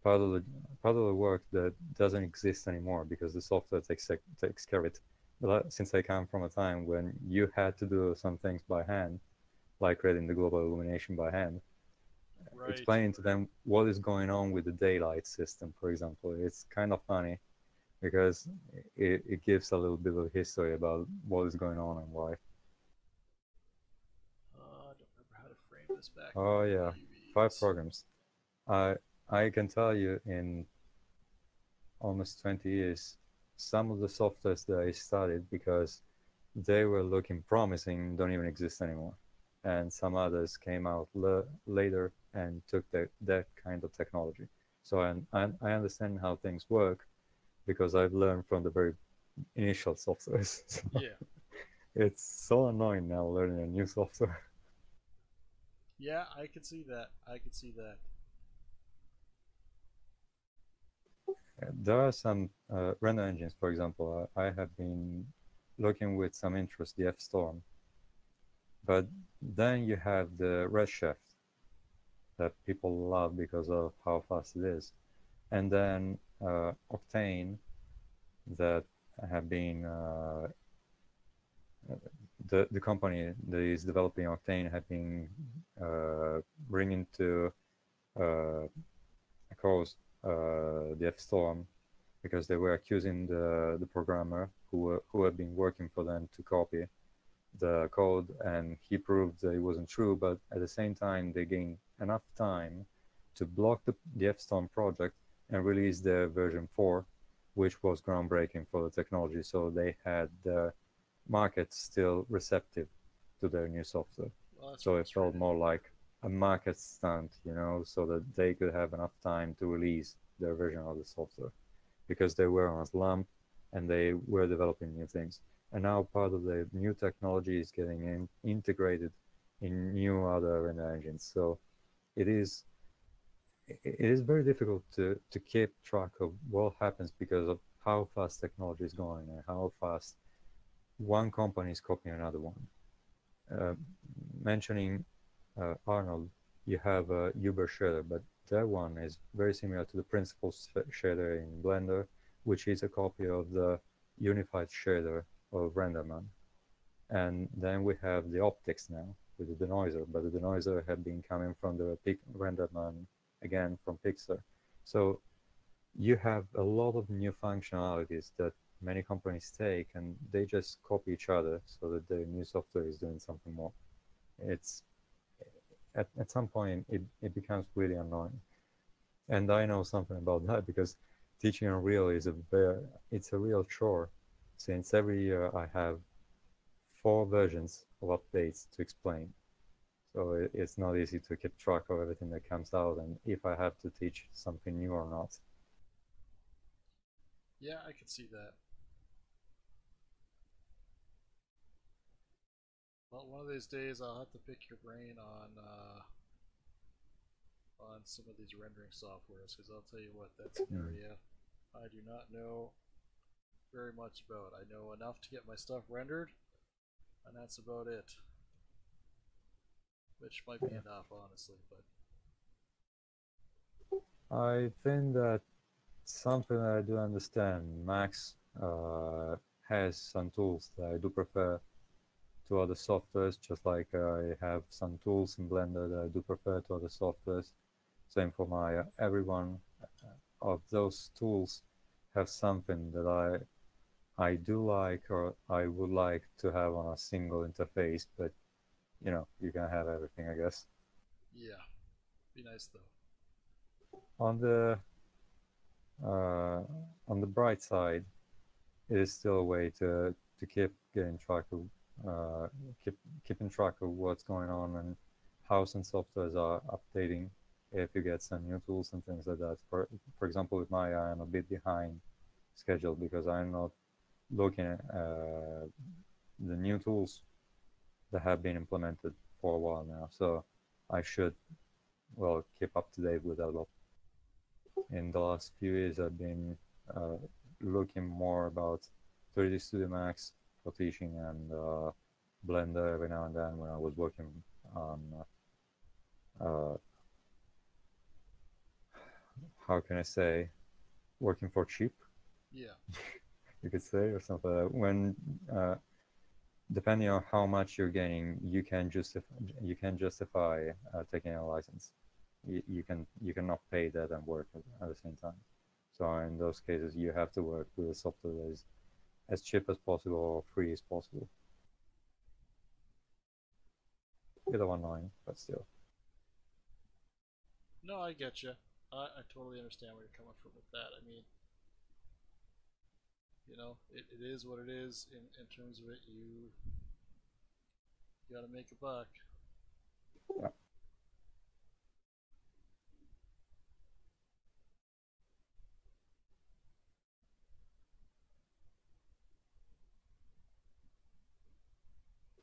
S4: part of the part of the work that doesn't exist anymore because the software takes care of it. But since I come from a time when you had to do some things by hand, like creating the global illumination by hand,
S1: Right.
S4: explaining to them what is going on with the daylight system, for example, it's kind of funny because it gives a little bit of history about what is going on and why.
S1: I don't remember how to frame this back.
S4: Oh yeah, 5 programs. I I can tell you in almost 20 years, some of the softwares that I studied because they were looking promising don't even exist anymore. And some others came out later and took that kind of technology. So I understand how things work because I've learned from the very initial softwares. So
S1: Yeah.
S4: it's so annoying now learning a new software.
S1: Yeah, I can see that. I can see that.
S4: There are some render engines, for example. I have been looking with some interest the F-Storm, but then you have the Redshift that people love because of how fast it is, and then Octane that have been the company that is developing Octane have been bringing to a cause the F-Storm because they were accusing the programmer who had been working for them to copy the code, and he proved that it wasn't true, but at the same time they gained enough time to block the F-Storm project and release their version 4, which was groundbreaking for the technology, so they had the market still receptive to their new software.
S1: Well,
S4: so it felt more like a market stunt, you know, so that they could have enough time to release their version of the software because they were on a slump and they were developing new things. And now part of the new technology is getting integrated in new other render engines. So it is very difficult to keep track of what happens because of how fast technology is going and how fast one company is copying another one. Mentioning Arnold, you have a Uber shader, but that one is very similar to the principal shader in Blender, which is a copy of the unified shader of RenderMan. And then we have the optics now with the denoiser, but the denoiser had been coming from the RenderMan again from Pixar. So you have a lot of new functionalities that many companies take and they just copy each other so that their new software is doing something more. It's at some point it becomes really annoying. And I know something about that because teaching Unreal is it's a real chore, since every year I have 4 versions of updates to explain. So it's not easy to keep track of everything that comes out and if I have to teach something new or not.
S1: Yeah, I can see that. Well, one of these days I'll have to pick your brain on some of these rendering softwares, because I'll tell you what, that's an area I do not know very much about. I know enough to get my stuff rendered, and that's about it. Which might be enough, honestly, but
S4: I think that something that I do understand, Max has some tools that I do prefer to other softwares, just like I have some tools in Blender that I do prefer to other softwares. Same for Maya. Everyone of those tools have something that I do like or I would like to have on a single interface, but you can have everything, I guess.
S1: Yeah, be nice though.
S4: On the uh, on the bright side, it is still a way to keep getting track of uh, keeping track of what's going on and how some softwares are updating if you get some new tools and things like that. For example, with Maya, I'm a bit behind schedule because I'm not looking at the new tools that have been implemented for a while now. So I should keep up to date with that a lot. In the last few years, I've been uh, looking more about 3D Studio Max for teaching and Blender every now and then when I was working on uh, how can I say, working for cheap,
S1: Yeah.
S4: you could say, or something. When depending on how much you're getting, you can justify taking a license. You cannot pay that and work at the same time. So in those cases, you have to work with a software that is as cheap as possible or free as possible. Either one line, but still.
S1: No, I get you. I totally understand where you're coming from with that. I mean, it is what it is. In terms of it, you got to make a buck.
S4: Yeah.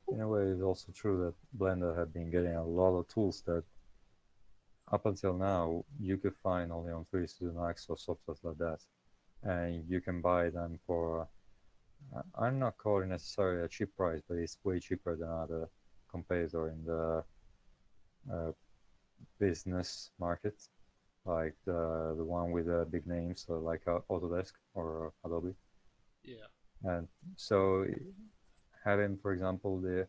S4: In a way, it's also true that Blender have been getting a lot of tools that up until now you could find only on 3D Studio Max or software like that, and you can buy them for I'm not calling necessarily a cheap price, but it's way cheaper than other competitor in the uh, business market, like the one with the big names, so like Autodesk or Adobe.
S1: Yeah.
S4: And so having, for example, the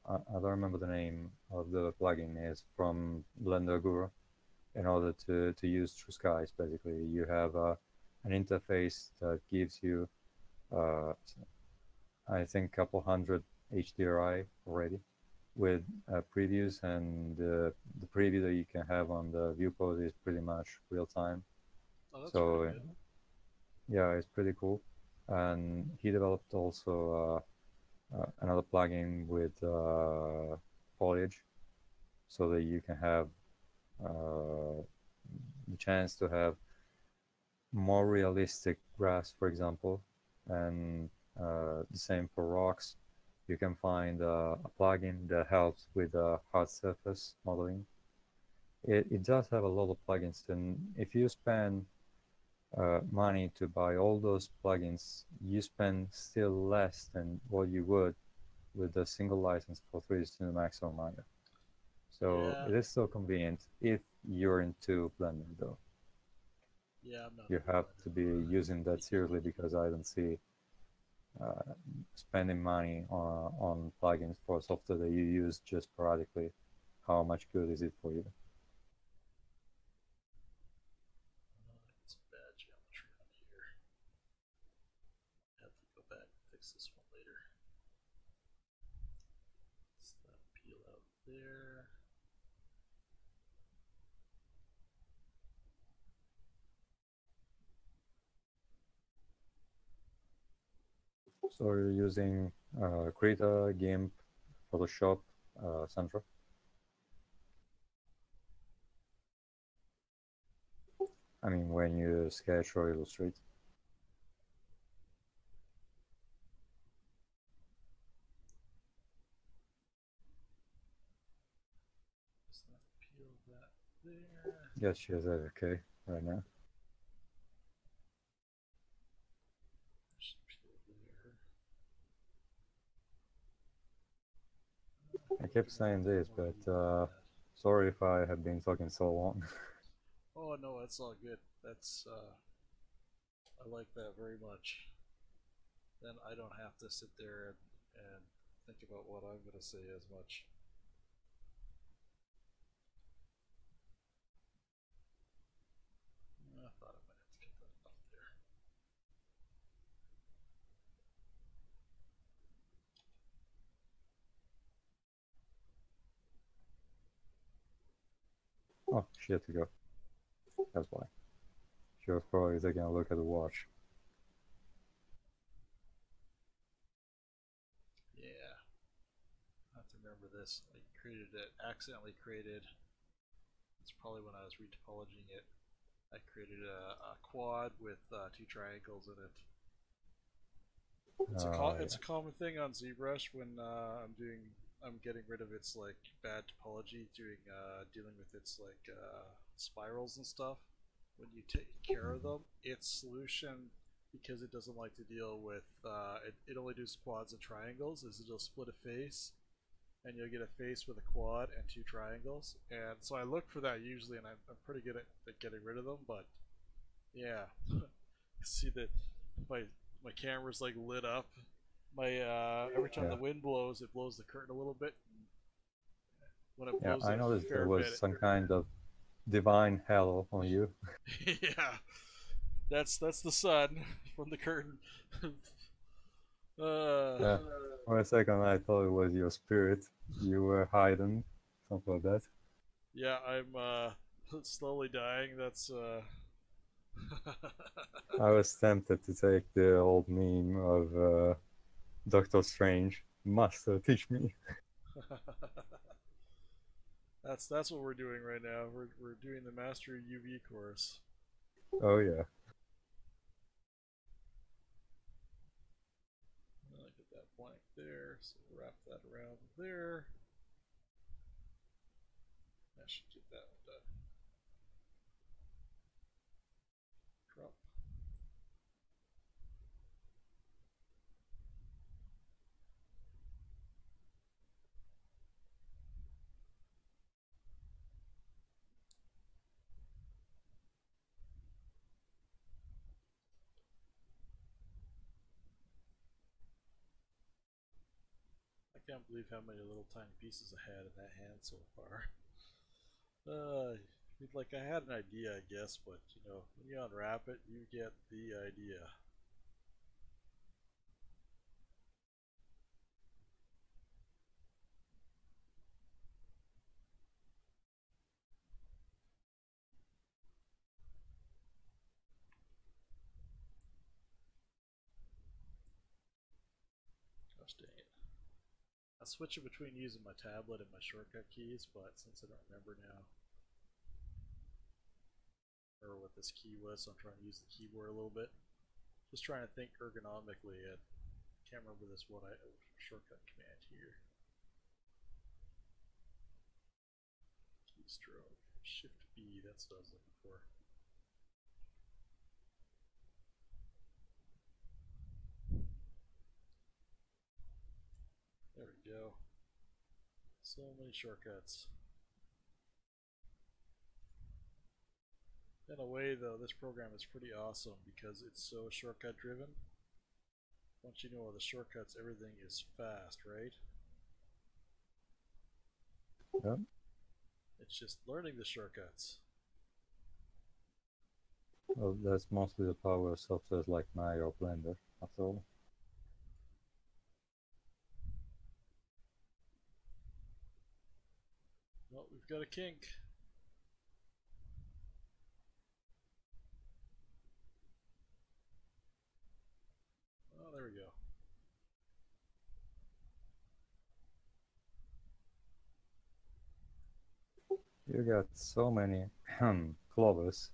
S4: I don't remember the name of the plugin is from Blender Guru. In order to use True Skies, basically, you have an interface that gives you, uh, I think, a couple hundred HDRI already with previews, and the preview that you can have on the viewport is pretty much real time.
S1: Oh, that's
S4: So
S1: pretty good.
S4: yeah, it's pretty cool. And he developed also another plugin with foliage, so that you can have the chance to have more realistic grass, for example, and the same for rocks. You can find a plugin that helps with hard surface modeling. It does have a lot of plugins, and if you spend money to buy all those plugins, you spend still less than what you would with a single license for 3D Studio Max or Maya. So
S1: Yeah.
S4: it is so convenient if you're into Blender, though.
S1: Yeah, I'm not
S4: You
S1: into
S4: have to
S1: Blender.
S4: be using that seriously because I don't see spending money on plugins for software that you use just sporadically. How much good is it for you?
S1: It's bad geometry on here. I have to go back and fix this one later. Let's let peel out there.
S4: So you're using Krita, GIMP, Photoshop, Centra. I mean, when you sketch or illustrate.
S1: Just let peel that there.
S4: Yes, she has okay right now.
S1: Just peel there.
S4: I kept saying this, but sorry if I have been talking so long.
S1: Oh no, that's all good. That's I like that very much. Then I don't have to sit there and think about what I'm gonna say as much.
S4: Oh, she had to go. That's why. She was probably taking a look at the watch.
S1: Yeah, I have to remember this. I created it, accidentally created. It's probably when I was retopologing it. I created a quad with two triangles in it. It's a
S4: Yeah.
S1: common thing on ZBrush when I'm getting rid of its like bad topology, dealing with its like spirals and stuff. When you take care of them, its solution, because it doesn't like to deal with it only does quads and triangles, is it'll split a face and you'll get a face with a quad and two triangles. And so I look for that usually, and I'm pretty good at getting rid of them. But yeah, see that my my camera's like lit up. My every time the wind blows, it blows the curtain a little bit. When it
S4: Yeah,
S1: blows
S4: I
S1: it a
S4: noticed there
S1: fair
S4: was
S1: bit,
S4: some kind of divine halo on you.
S1: yeah, that's the sun from the curtain.
S4: Yeah. For a second, I thought it was your spirit. You were hiding, something like that.
S1: Yeah, I'm slowly dying. That's
S4: I was tempted to take the old meme of Doctor Strange. Master, teach me.
S1: that's what we're doing right now. We're doing the Master UV course.
S4: Oh yeah.
S1: I'll get that blank there. So wrap that around there. I should get that one done. Crop. I can't believe how many little tiny pieces I had in that hand so far. Like I had an idea, I guess, but you know, when you unwrap it, you get the idea. Gosh dang it. I switch it between using my tablet and my shortcut keys, but since I don't remember now, or what this key was, so I'm trying to use the keyboard a little bit. Just trying to think ergonomically. I can't remember this one shortcut command here. Keystroke. Shift B, that's what I was looking for. There we go. So many shortcuts. In a way, though, this program is pretty awesome because it's so shortcut driven. Once you know all the shortcuts, everything is fast, right?
S4: Yep.
S1: It's just learning the shortcuts.
S4: Well, that's mostly the power of softwares like Maya or Blender, after all.
S1: Well, we've got a kink. Oh, there we go.
S4: You got so many clovers.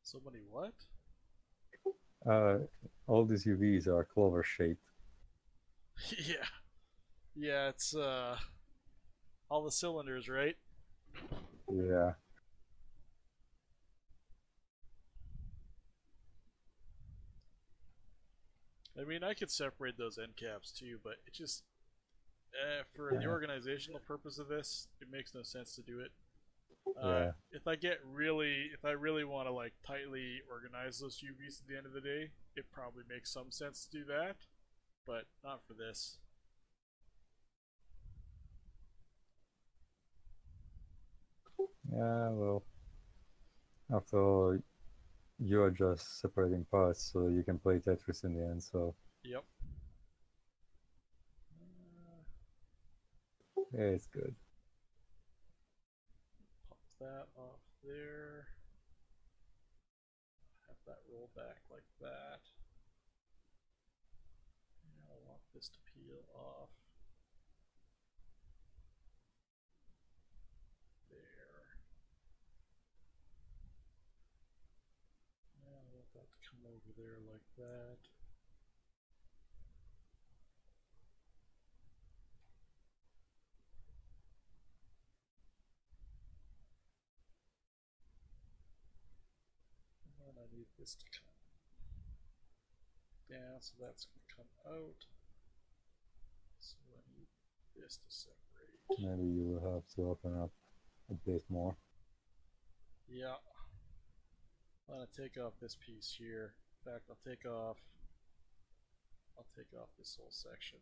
S1: So many what?
S4: All these UVs are clover shaped.
S1: Yeah. Yeah, it's all the cylinders, right?
S4: Yeah.
S1: I mean, I could separate those end caps too, but it just for the
S4: Yeah.
S1: organizational purpose of this, it makes no sense to do it.
S4: Yeah.
S1: If I really want to like tightly organize those UVs at the end of the day, it probably makes some sense to do that, but not for this.
S4: Yeah, well, after all, you're just separating parts so you can play Tetris in the end, so
S1: Yep.
S4: yeah, it's good.
S1: that off there. Have that roll back like that. And I want this to peel off. There. And I want that to come over there like that. And I need this to come down, so that's going to come out. So I need this to separate.
S4: Maybe you will have to open up a bit more.
S1: Yeah. I'm going to take off this piece here. In fact, I'll take off this whole section.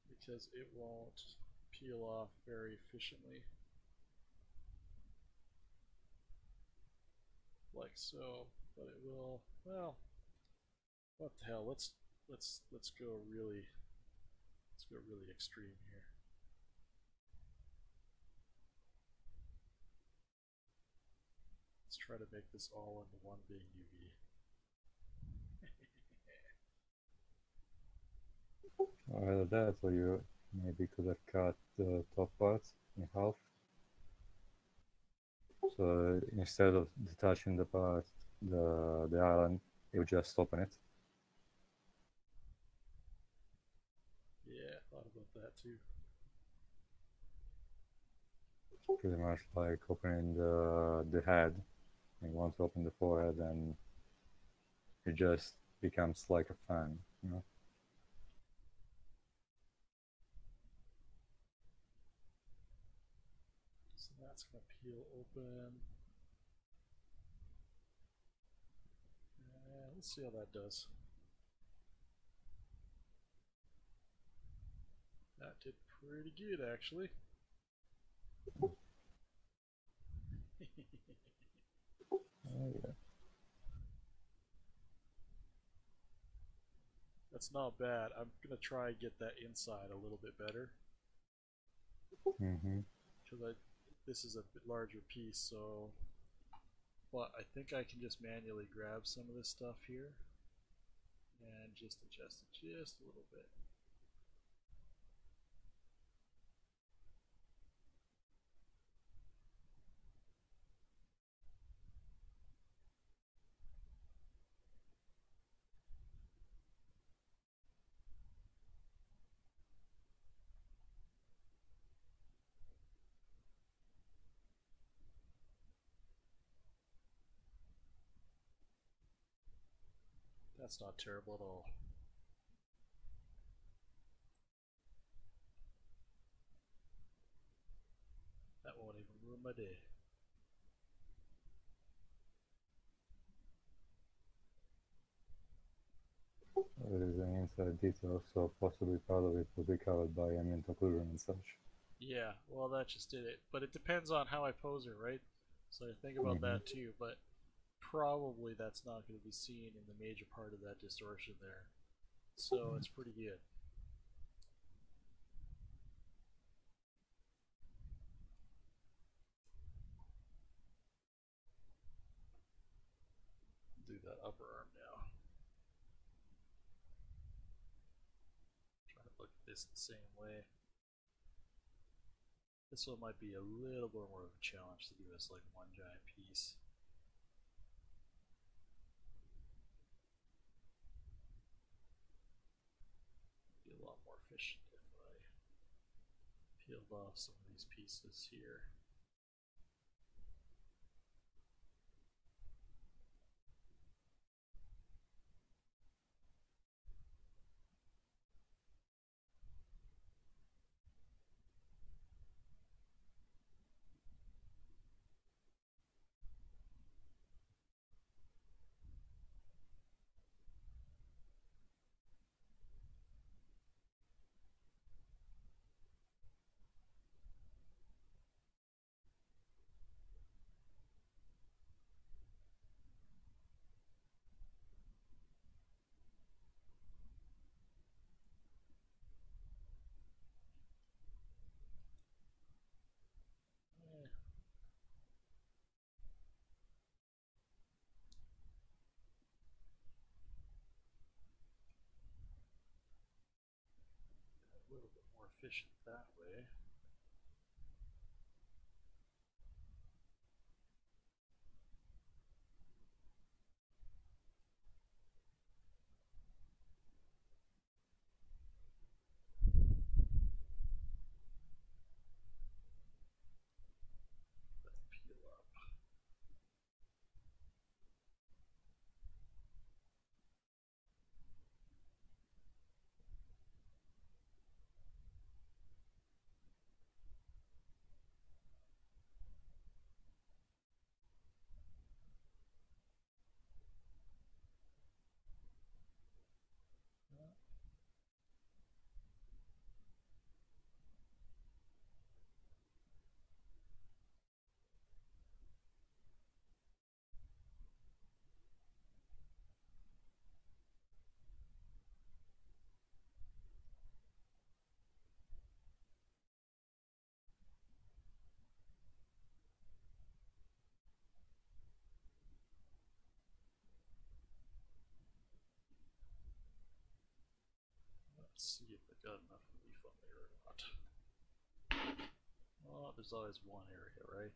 S1: Because it won't peel off very efficiently. Like so, but it will. Well, what the hell? Let's go really extreme here. Let's try to make this all into one big UV.
S4: Either that, or you maybe could have cut the top part in half. So instead of detaching the part, the island, you would just open it.
S1: Yeah, I thought about that too.
S4: Pretty much like opening the head. You want to open the forehead, and it just becomes like a fan, you know.
S1: So that's going to peel open. Let's see how that does. That did pretty good, actually.
S4: Oh, yeah.
S1: That's not bad. I'm gonna try and get that inside a little bit better. Because this is a bit larger piece, so. But I think I can just manually grab some of this stuff here and just adjust it just a little bit. That's not terrible at all. That won't even ruin my day.
S4: There is an inside detail, so possibly part of it will be covered by ambient occlusion and such.
S1: Yeah, well that just did it. But it depends on how I pose her, right? So think about that too, but probably that's not going to be seen in the major part of that distortion there. So it's pretty good. Do that upper arm now. Try to look at this the same way. This one might be a little bit more of a challenge to do as like one giant piece. Be a lot more efficient if I peeled off some of these pieces here. efficient that way. Peel up. Let's see if I got enough relief on there or not. Oh, there's always one area, right?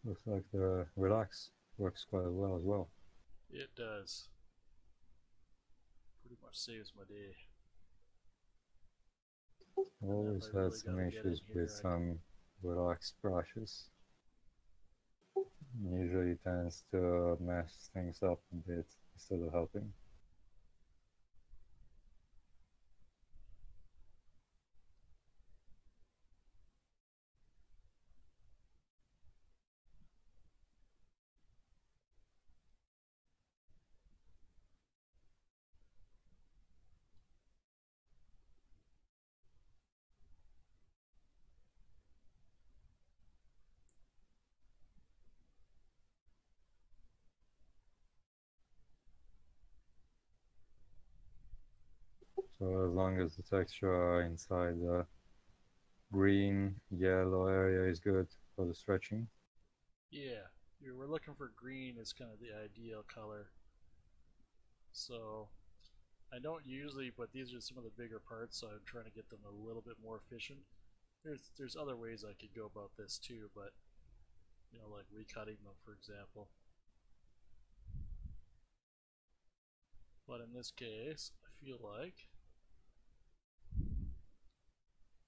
S4: Looks like the relax works quite well as well.
S1: It does. Pretty much saves my day.
S4: I've always
S1: I really
S4: had some
S1: gotta get in
S4: issues
S1: here,
S4: with
S1: I
S4: some relax brushes. Usually tends to mess things up a bit instead of helping. So as long as the texture inside the green, yellow area is good for the stretching.
S1: Yeah, we're looking for green as kind of the ideal color. So I don't usually, but these are some of the bigger parts, so I'm trying to get them a little bit more efficient. There's other ways I could go about this too, but you know, like recutting them, for example. But in this case, I feel like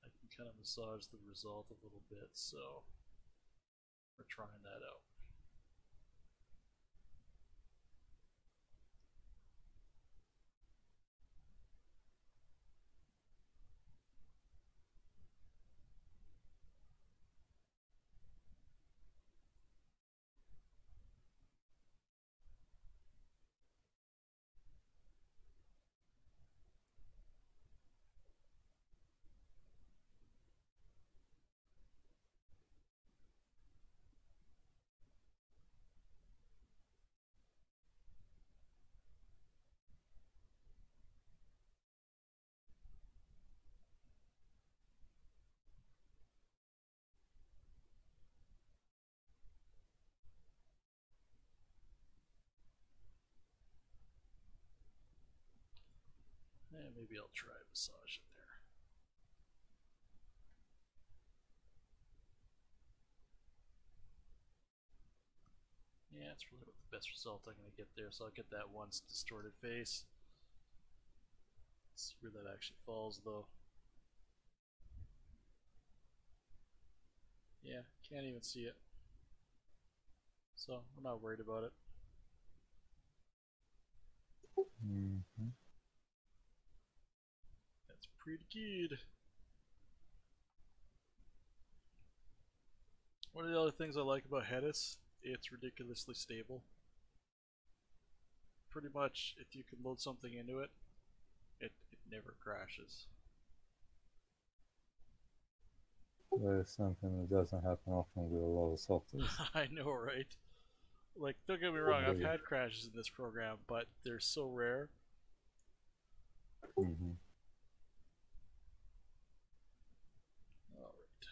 S1: I can kind of massage the result a little bit, so we're trying that out. And maybe I'll try massage in there. Yeah, it's really what the best result I'm going to get there. So I'll get that once distorted face. Let's see where that actually falls though. Yeah, can't even see it. So I'm not worried about it.
S4: Mm-hmm.
S1: That's pretty good. One of the other things I like about Hedis, it's ridiculously stable. Pretty much, if you can load something into it, it never crashes.
S4: That is something that doesn't happen often with a lot of softwares.
S1: I know, right? Like, don't get me
S4: Oh,
S1: wrong, I've
S4: really.
S1: had crashes in this program, but they're so rare.
S4: Hmm.
S1: Alright.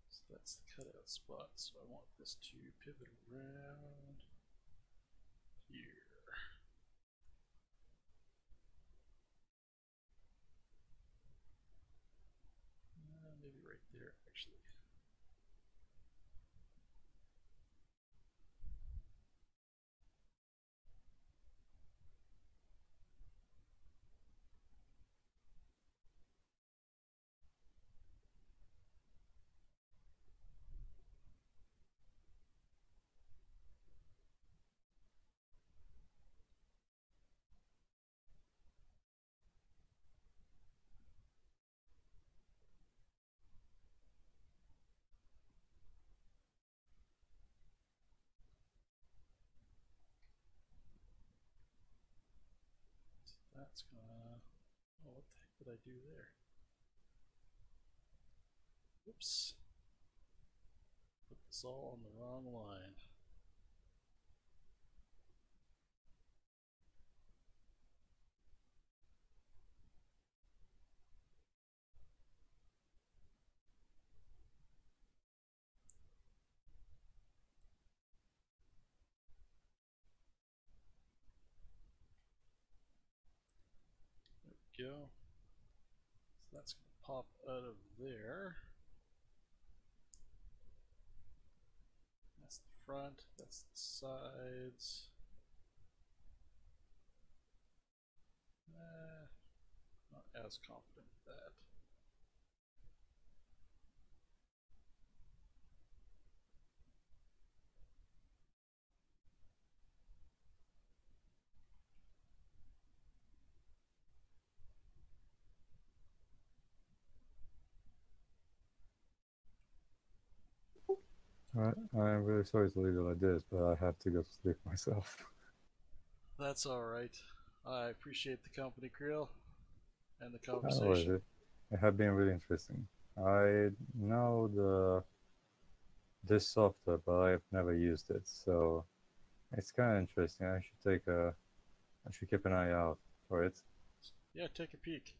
S1: So that's the cutout spot, so I want this to pivot around here. Maybe right there, actually. That's gonna. Oh, what the heck did I do there? Oops. Put this all on the wrong line. There we go. So that's gonna pop out of there. That's the front, that's the sides. Not as confident with that.
S4: I'm really sorry to leave it like this, but I have to go to sleep myself.
S1: That's alright. I appreciate the company, Creel, and the
S4: How was
S1: conversation.
S4: it? It had been really interesting. I know this software, but I've never used it, so it's kind of interesting. I should keep an eye out for it.
S1: Yeah, take a peek.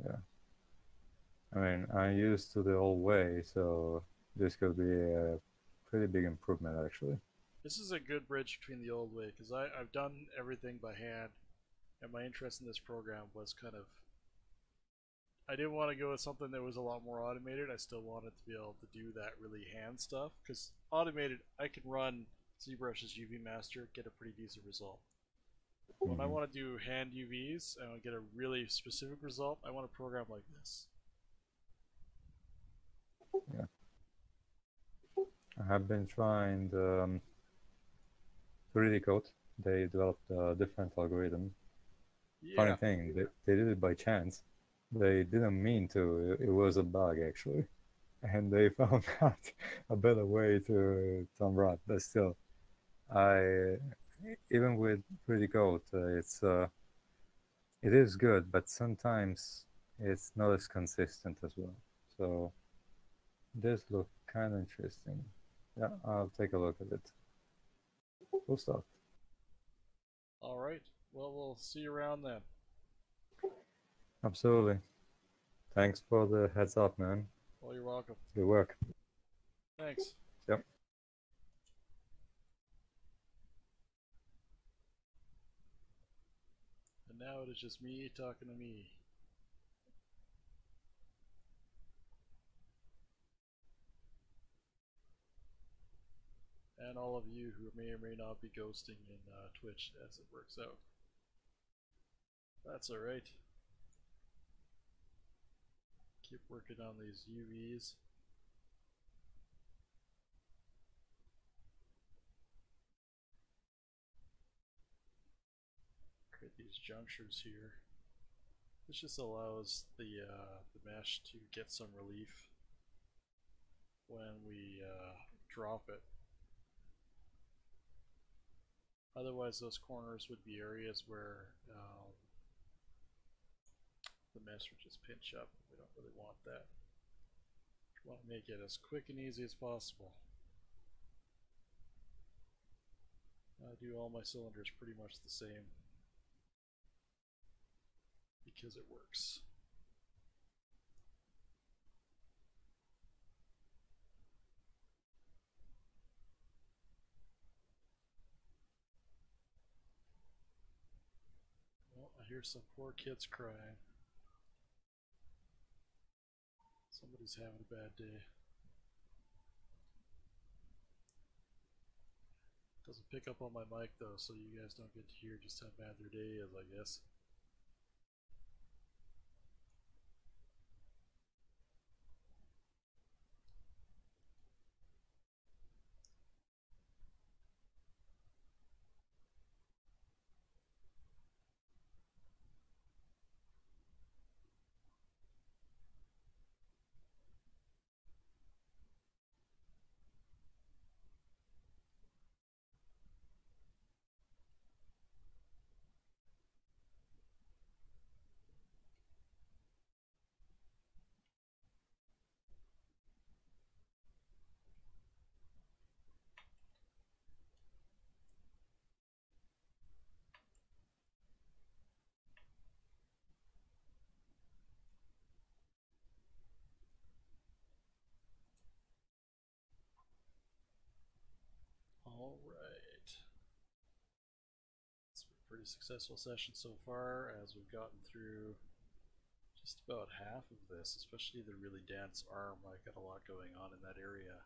S4: Yeah. I mean, I'm used to the old way, so this could be a pretty big improvement, actually.
S1: This is a good bridge between the old way, because I've done everything by hand, and my interest in this program was kind of. I didn't want to go with something that was a lot more automated. I still wanted to be able to do that really hand stuff, because automated, I can run ZBrush's UV Master, get a pretty decent result. When I
S4: Hmm.
S1: want to do hand UVs and get a really specific result, I want a program like this.
S4: Yeah. I have been trying the 3D code. They developed a different algorithm. Funny
S1: Yeah,
S4: thing, they did it by chance. They didn't mean to. It was a bug, actually. And they found out a better way to run. But still, I even with 3D code, it is good, but sometimes it's not as consistent as well. So this look kind of interesting. Yeah, I'll take a look at it. Cool stuff.
S1: alright. Well, we'll see you around then.
S4: Absolutely. Thanks for the heads up, man.
S1: Well, you're welcome.
S4: Good work.
S1: Thanks.
S4: Yep.
S1: And now it is just me talking to me. And all of you who may or may not be ghosting in Twitch as it works out. That's alright. Keep working on these UVs. these junctures here. This just allows the mesh to get some relief when we drop it. Otherwise, those corners would be areas where the mesh would just pinch up. We don't really want that. We want to make it as quick and easy as possible. I do all my cylinders pretty much the same because it works. Well, I hear some poor kids crying. Somebody's having a bad day. Doesn't pick up on my mic though, so you guys don't get to hear just how bad their day is, I guess. Alright. It's been a pretty successful session so far, as we've gotten through just about half of this, especially the really dense arm. I got a lot going on in that area.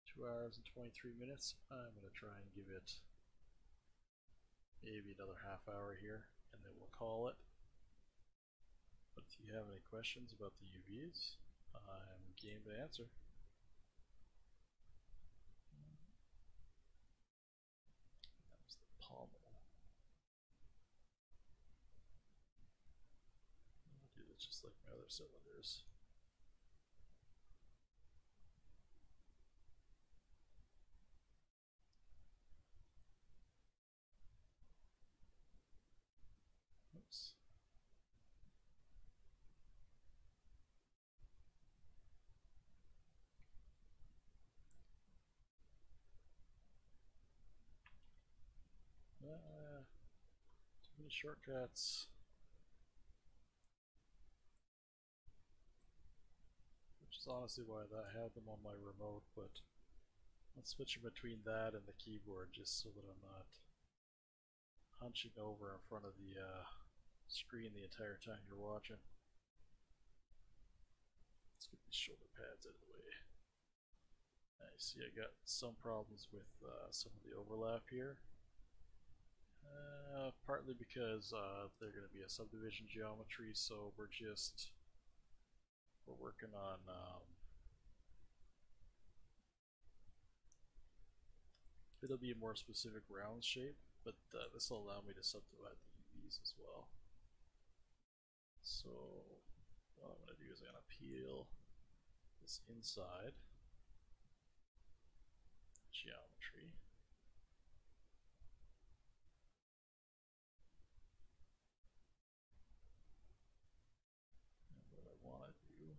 S1: 2 hours and 23 minutes. I'm going to try and give it maybe another half hour here, and then we'll call it. But if you have any questions about the UVs, I'm game to answer. That was the pommel. I'll do this just like my other cylinders. Oops. Too many shortcuts. Which is honestly why I have them on my remote, but I'm switching between that and the keyboard just so that I'm not hunching over in front of the screen the entire time you're watching. Let's get these shoulder pads out of the way. I see I got some problems with some of the overlap here. Partly because they're going to be a subdivision geometry, so we're working on it'll be a more specific round shape, but this will allow me to subdivide the UVs as well. So what I'm going to do is I'm going to peel this inside geometry. And what I want to do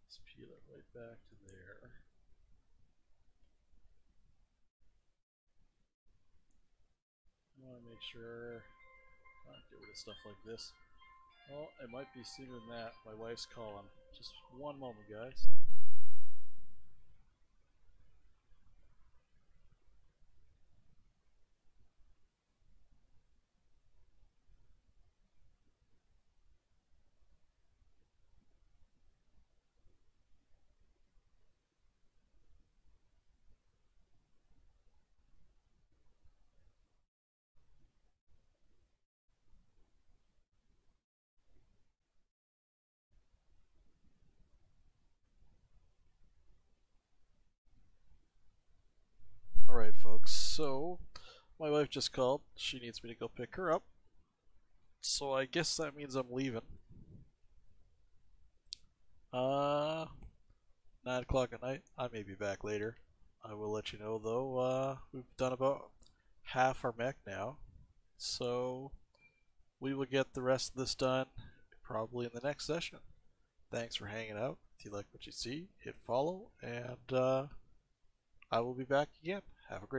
S1: is peel it right back to there. I want to make sure I get rid of stuff like this. Well, it might be sooner than that. My wife's calling. Just one moment, guys. So, my wife just called. She needs me to go pick her up. So I guess that means I'm leaving. 9 o'clock at night. I may be back later. I will let you know though. We've done about half our mech now. So we will get the rest of this done probably in the next session. Thanks for hanging out. If you like what you see, hit follow, and I will be back again. Have a great